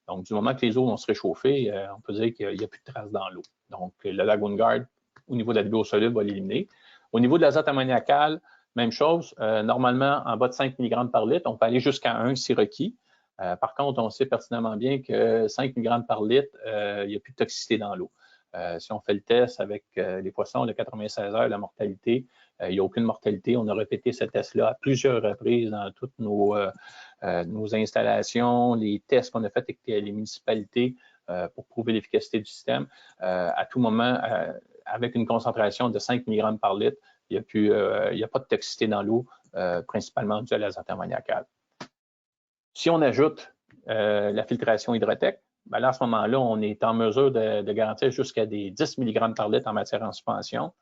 Donc, du moment que les eaux vont se réchauffer, on peut dire qu'il n'y a plus de traces dans l'eau. Donc, le Lagoon Guard, au niveau de la DBO soluble, va l'éliminer. Au niveau de l'azote ammoniacal, même chose. Normalement, en bas de 5 mg par litre, on peut aller jusqu'à 1 si requis. Par contre, on sait pertinemment bien que 5 mg par litre, il n'y a plus de toxicité dans l'eau. Si on fait le test avec les poissons de 96 heures, la mortalité, il n'y a aucune mortalité. On a répété ce test-là à plusieurs reprises dans toutes nos installations, les tests qu'on a fait avec les municipalités pour prouver l'efficacité du système. À tout moment, avec une concentration de 5 mg par litre, il n'y a pas de toxicité dans l'eau, principalement due à l'azote ammoniacal. Si on ajoute la filtration Hydrotech, là, à ce moment-là, on est en mesure de garantir jusqu'à des 10 mg par litre en matière en suspension.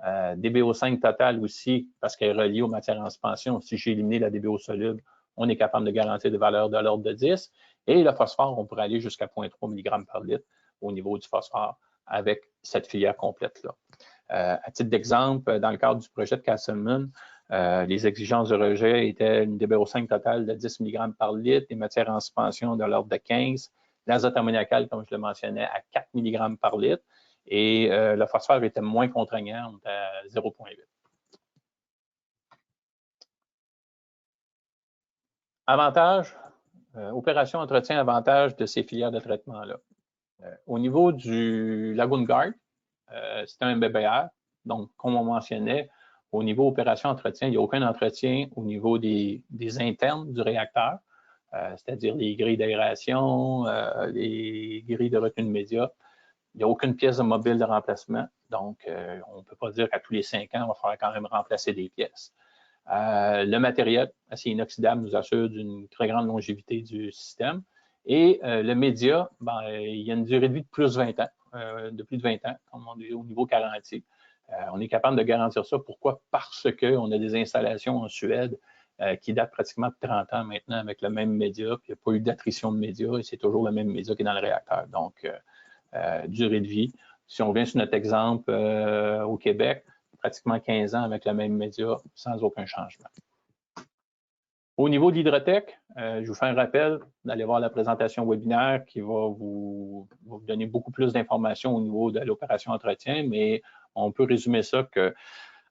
DBO5 total aussi, parce qu'elle est reliée aux matières en suspension. Si j'ai éliminé la DBO soluble, on est capable de garantir des valeurs de l'ordre de 10. Et le phosphore, on pourrait aller jusqu'à 0,3 mg par litre au niveau du phosphore avec cette filière complète-là. À titre d'exemple, dans le cadre du projet de Castleman, les exigences de rejet étaient une DBO5 totale de 10 mg par litre, des matières en suspension de l'ordre de 15, l'azote ammoniacal, comme je le mentionnais, à 4 mg par litre, et le phosphore était moins contraignant, à 0,8. Avantage, opération entretien avantage de ces filières de traitement-là. Au niveau du Lagoon Guard, c'est un MBBR, donc comme on mentionnait, au niveau opération entretien, il n'y a aucun entretien au niveau des internes du réacteur, c'est-à-dire les grilles d'aération, les grilles de retenue de médias. Il n'y a aucune pièce de mobile de remplacement, donc on ne peut pas dire qu'à tous les 5 ans, il va falloir quand même remplacer des pièces. Le matériel acier inoxydable nous assure d'une très grande longévité du système. Et le média, il y a une durée de vie de plus de 20 ans, comme on dit au niveau garantie. On est capable de garantir ça. Pourquoi? Parce qu'on a des installations en Suède qui date pratiquement de 30 ans maintenant avec le même média, puis il n'y a pas eu d'attrition de média et c'est toujours le même média qui est dans le réacteur. Donc, durée de vie. Si on vient sur notre exemple au Québec, pratiquement 15 ans avec le même média sans aucun changement. Au niveau de l'hydrotech, je vous fais un rappel d'aller voir la présentation webinaire qui va vous donner beaucoup plus d'informations au niveau de l'opération entretien, mais on peut résumer ça que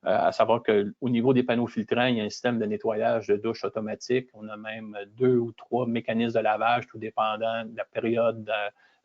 à savoir qu'au niveau des panneaux filtrants, il y a un système de nettoyage de douche automatique. On a même 2 ou 3 mécanismes de lavage, tout dépendant de la période,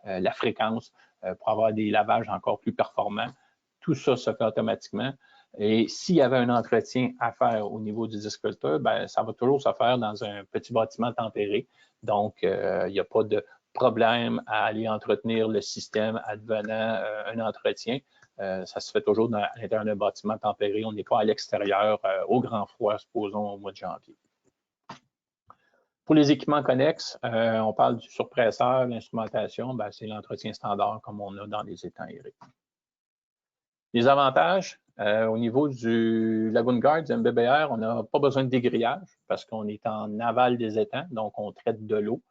la fréquence, pour avoir des lavages encore plus performants. Tout ça se fait automatiquement. Et s'il y avait un entretien à faire au niveau du disque filter, ben, ça va toujours se faire dans un petit bâtiment tempéré. Donc, il n'y a pas de problème à aller entretenir le système advenant un entretien. Ça se fait toujours à l'intérieur d'un bâtiment tempéré. On n'est pas à l'extérieur au grand froid, supposons au mois de janvier. Pour les équipements connexes, on parle du surpresseur, l'instrumentation, ben, c'est l'entretien standard comme on a dans les étangs aérés. Les avantages, au niveau du Lagoon Guard, du MBBR, on n'a pas besoin de dégrillage parce qu'on est en aval des étangs, donc on traite de l'eau.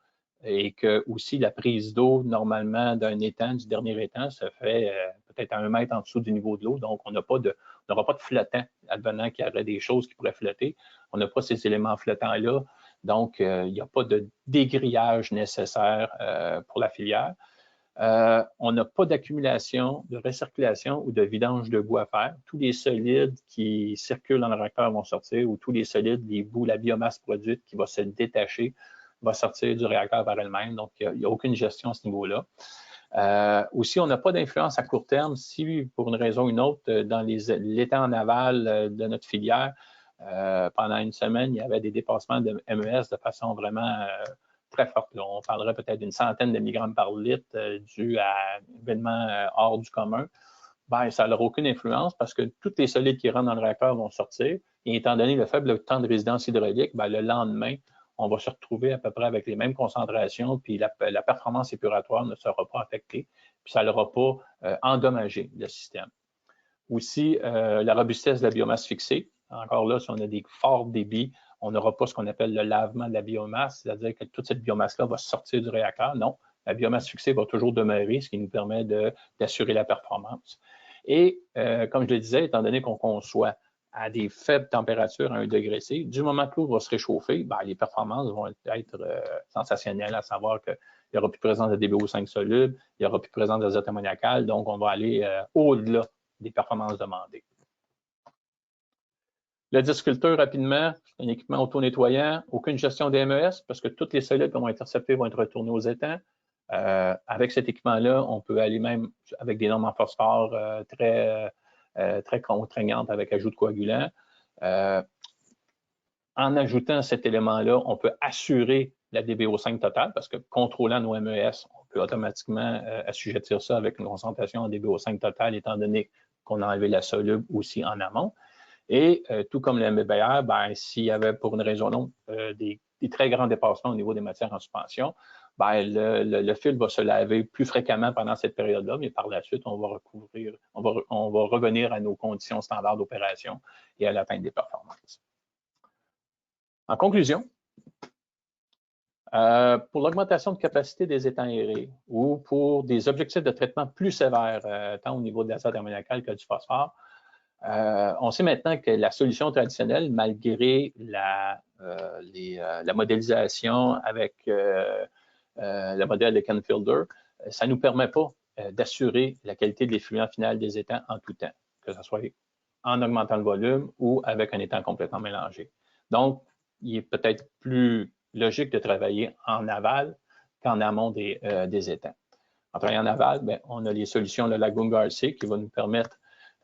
Et que aussi la prise d'eau, normalement, d'un étang, du dernier étang, se fait peut-être à 1 mètre en dessous du niveau de l'eau. Donc, on n'aura pas de flottant, advenant qu'il y aurait des choses qui pourraient flotter. On n'a pas ces éléments flottants-là. Donc, il n'y a pas de dégrillage nécessaire pour la filière. On n'a pas d'accumulation, de recirculation ou de vidange de boue à faire. Tous les solides qui circulent dans le réacteur vont sortir ou tous les solides, les boues, la biomasse produite qui va se détacher va sortir du réacteur par elle-même. Donc, il n'y a aucune gestion à ce niveau-là. Aussi, on n'a pas d'influence à court terme si, pour une raison ou une autre, dans l'étang en aval de notre filière, pendant une semaine, il y avait des dépassements de MES de façon vraiment très forte. Là. On parlerait peut-être d'une centaine de milligrammes par litre dû à un événement hors du commun. Ben, ça n'aura aucune influence parce que tous les solides qui rentrent dans le réacteur vont sortir. Et étant donné le faible temps de résidence hydraulique, ben, le lendemain, on va se retrouver à peu près avec les mêmes concentrations, puis la performance épuratoire ne sera pas affectée, puis ça n'aura pas endommagé le système. Aussi, la robustesse de la biomasse fixée. Encore là, si on a des forts débits, on n'aura pas ce qu'on appelle le lavement de la biomasse, c'est-à-dire que toute cette biomasse-là va sortir du réacteur. Non, la biomasse fixée va toujours demeurer, ce qui nous permet d'assurer la performance. Et comme je le disais, étant donné qu'on conçoit à des faibles températures à 1 degré C, du moment que l'eau va se réchauffer, ben, les performances vont être sensationnelles, à savoir qu'il n'y aura plus de présence de DBO5 soluble, il n'y aura plus de présence d'azote ammoniacal, donc on va aller au-delà des performances demandées. Le disque filter, rapidement, c'est un équipement auto-nettoyant, aucune gestion des MES, parce que tous les solides qui vont être interceptés vont être retournés aux étangs. Avec cet équipement-là, on peut aller même avec des normes en phosphore très contraignantes avec ajout de coagulants. En ajoutant cet élément-là, on peut assurer la DBO5 totale parce que contrôlant nos MES, on peut automatiquement assujettir ça avec une concentration en DBO5 totale étant donné qu'on a enlevé la soluble aussi en amont. Et tout comme le MBBR, ben, s'il y avait pour une raison ou l'autre des très grands dépassements au niveau des matières en suspension, ben, le fil va se laver plus fréquemment pendant cette période-là, mais par la suite, on va revenir à nos conditions standards d'opération et à l'atteinte des performances. En conclusion, pour l'augmentation de capacité des étangs aérés ou pour des objectifs de traitement plus sévères, tant au niveau de l'azote ammoniacal que du phosphore, on sait maintenant que la solution traditionnelle, malgré la modélisation avec le modèle de Canfielder, ça ne nous permet pas d'assurer la qualité de l'effluent final des étangs en tout temps, que ce soit en augmentant le volume ou avec un étang complètement mélangé. Donc, il est peut-être plus logique de travailler en aval qu'en amont des étangs. En travaillant en aval, bien, on a les solutions, le Lagoon Guard C, qui va nous permettre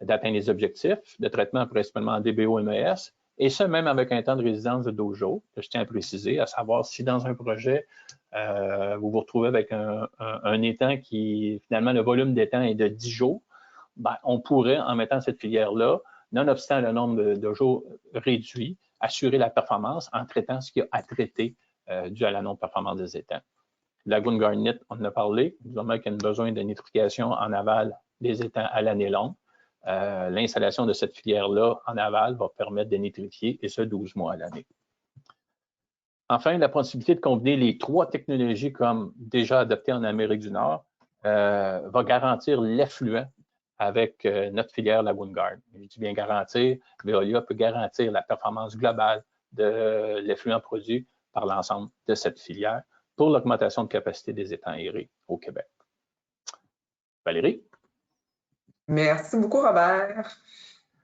d'atteindre les objectifs de traitement principalement en DBO-MES, et ce, même avec un temps de résidence de 12 jours, que je tiens à préciser, à savoir si dans un projet, vous vous retrouvez avec un étang qui, finalement, le volume d'étang est de 10 jours, ben, on pourrait, en mettant cette filière-là, nonobstant le nombre de jours réduit, assurer la performance en traitant ce qu'il y a à traiter dû à la non-performance des étangs. Lagoon Garnet, on en a parlé, du moment qu'il y a besoin de nitrification en aval des étangs à l'année longue. L'installation de cette filière-là en aval va permettre de nitrifier, et ce, 12 mois à l'année. Enfin, la possibilité de combiner les 3 technologies comme déjà adoptées en Amérique du Nord va garantir l'effluent avec notre filière LagoonGuard. Je dis bien garantir, Veolia peut garantir la performance globale de l'effluent produit par l'ensemble de cette filière pour l'augmentation de capacité des étangs aérés au Québec. Valérie? Merci beaucoup, Robert.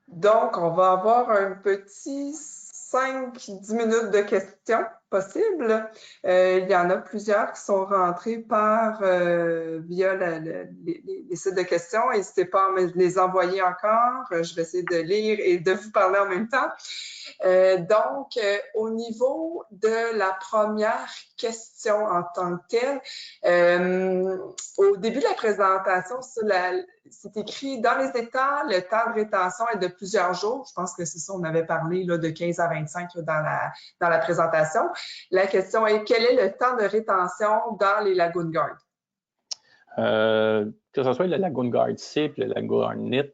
Donc, on va avoir un petit 5-10 minutes de questions possibles. Il y en a plusieurs qui sont rentrées via les sites de questions. N'hésitez pas à me les envoyer encore. Je vais essayer de lire et de vous parler en même temps. Donc, au niveau de la première question en tant que telle, au début de la présentation, c'est écrit dans les États, le temps de rétention est de plusieurs jours. Je pense que c'est ça, on avait parlé là, de 15 à 25 là, dans la présentation. La question est, quel est le temps de rétention dans les LagoonGuard? Que ce soit le LagoonGuard C et le LagoonGuard NIT,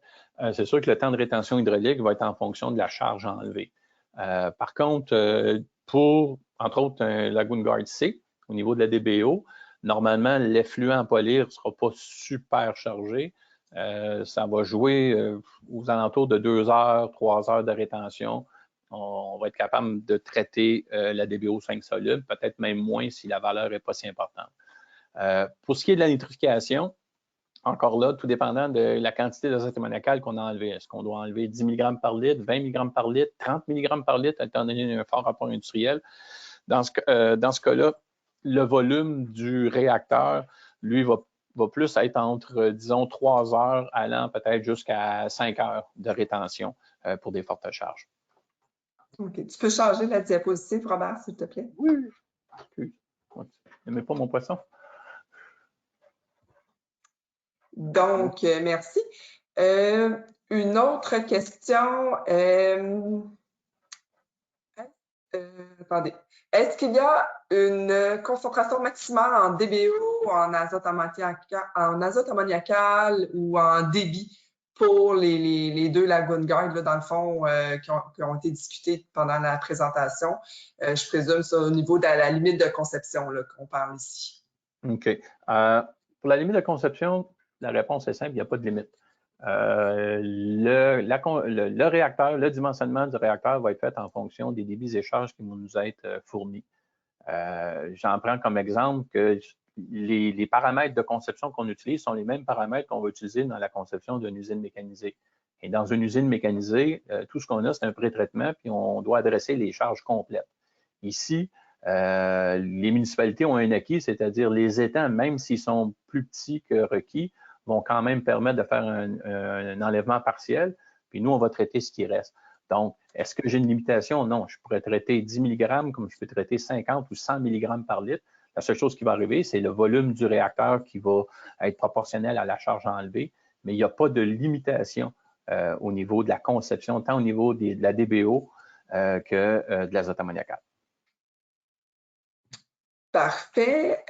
c'est sûr que le temps de rétention hydraulique va être en fonction de la charge enlevée. Par contre, pour, entre autres, un LagoonGuard C, au niveau de la DBO, normalement, l'effluent en polyre ne sera pas super chargé. Ça va jouer aux alentours de 2 heures, 3 heures de rétention. On va être capable de traiter la DBO 5 soluble, peut-être même moins si la valeur n'est pas si importante. Pour ce qui est de la nitrification, encore là, tout dépendant de la quantité d'azote ammoniacal qu'on a enlevé. Est-ce qu'on doit enlever 10 mg par litre, 20 mg par litre, 30 mg par litre, étant donné un fort rapport industriel? Dans ce cas-là, le volume du réacteur, lui, va plus être entre, disons, 3 heures allant peut-être jusqu'à 5 heures de rétention pour des fortes charges. OK. Tu peux changer la diapositive, Robert, s'il te plaît? Oui. N'aimez pas mon poisson? Donc, merci. Une autre question. Attendez. Est-ce qu'il y a une concentration maximale en DBO, en azote ammoniacal ou en débit pour les deux LagoonGuard, dans le fond, qui ont été discutés pendant la présentation? Je présume ça au niveau de la limite de conception qu'on parle ici. OK. Pour la limite de conception, la réponse est simple, il n'y a pas de limite. Le réacteur, le dimensionnement du réacteur va être fait en fonction des débits et charges qui vont nous être fournis. J'en prends comme exemple que les paramètres de conception qu'on utilise sont les mêmes paramètres qu'on va utiliser dans la conception d'une usine mécanisée. Et dans une usine mécanisée, tout ce qu'on a, c'est un pré-traitement, puis on doit adresser les charges complètes. Ici, les municipalités ont un acquis, c'est-à-dire les étangs, même s'ils sont plus petits que requis, vont quand même permettre de faire un enlèvement partiel, puis nous, on va traiter ce qui reste. Donc, est-ce que j'ai une limitation? Non, je pourrais traiter 10 mg comme je peux traiter 50 ou 100 mg par litre. La seule chose qui va arriver, c'est le volume du réacteur qui va être proportionnel à la charge enlevée, mais il n'y a pas de limitation au niveau de la conception, tant au niveau de la DBO que de l'azote ammoniacal. Parfait.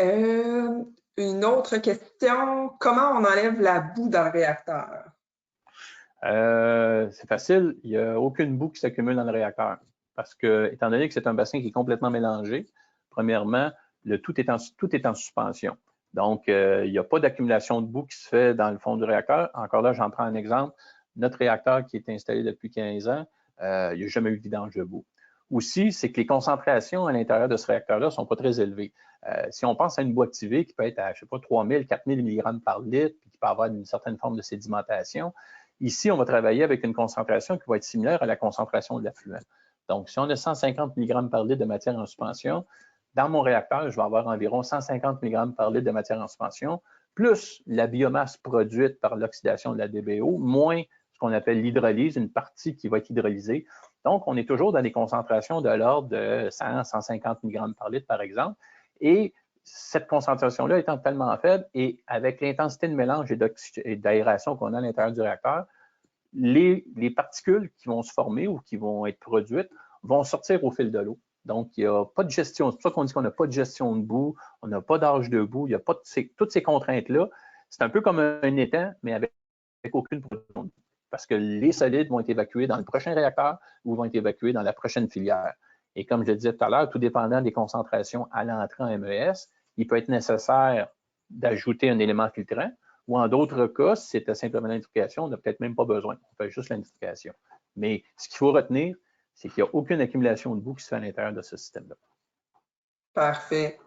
Une autre question. Comment on enlève la boue dans le réacteur? C'est facile. Il n'y a aucune boue qui s'accumule dans le réacteur. Parce que, étant donné que c'est un bassin qui est complètement mélangé, premièrement, tout est en suspension. Donc, il n'y a pas d'accumulation de boue qui se fait dans le fond du réacteur. Encore là, j'en prends un exemple. Notre réacteur qui est installé depuis 15 ans, il n'y a jamais eu de vidange de boue. Aussi, c'est que les concentrations à l'intérieur de ce réacteur-là ne sont pas très élevées. Si on pense à une boue activée qui peut être à, je ne sais pas, 3000, 4000 mg par litre, puis qui peut avoir une certaine forme de sédimentation, ici, on va travailler avec une concentration qui va être similaire à la concentration de l'affluent. Donc, si on a 150 mg par litre de matière en suspension, dans mon réacteur, je vais avoir environ 150 mg par litre de matière en suspension, plus la biomasse produite par l'oxydation de la DBO, moins ce qu'on appelle l'hydrolyse, une partie qui va être hydrolysée. Donc, on est toujours dans des concentrations de l'ordre de 100, 150 mg par litre, par exemple. Et cette concentration-là étant tellement faible et avec l'intensité de mélange et d'aération qu'on a à l'intérieur du réacteur, les particules qui vont se former ou qui vont être produites vont sortir au fil de l'eau. Donc, il n'y a pas de gestion. C'est pour ça qu'on dit qu'on n'a pas de gestion de boue, on n'a pas d'âge de boue, il n'y a pas toutes ces contraintes-là. C'est un peu comme un étang, mais avec aucune production. Parce que les solides vont être évacués dans le prochain réacteur ou vont être évacués dans la prochaine filière. Et comme je le disais tout à l'heure, tout dépendant des concentrations à l'entrée en MES, il peut être nécessaire d'ajouter un élément filtrant, ou en d'autres cas, si c'était simplement l'identification, on n'a peut-être même pas besoin. On fait juste l'identification. Mais ce qu'il faut retenir, c'est qu'il n'y a aucune accumulation de boue qui se fait à l'intérieur de ce système-là. Parfait.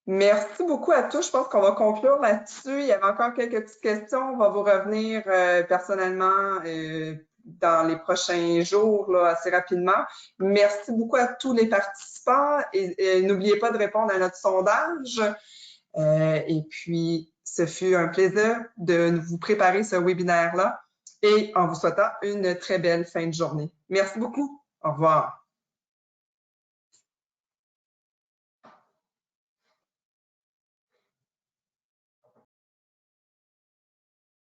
Merci beaucoup à tous. Je pense qu'on va conclure là-dessus. Il y avait encore quelques petites questions. On va vous revenir personnellement dans les prochains jours, là, assez rapidement. Merci beaucoup à tous les participants et n'oubliez pas de répondre à notre sondage. Et puis, ce fut un plaisir de vous préparer ce webinaire-là et en vous souhaitant une très belle fin de journée. Merci beaucoup. Au revoir.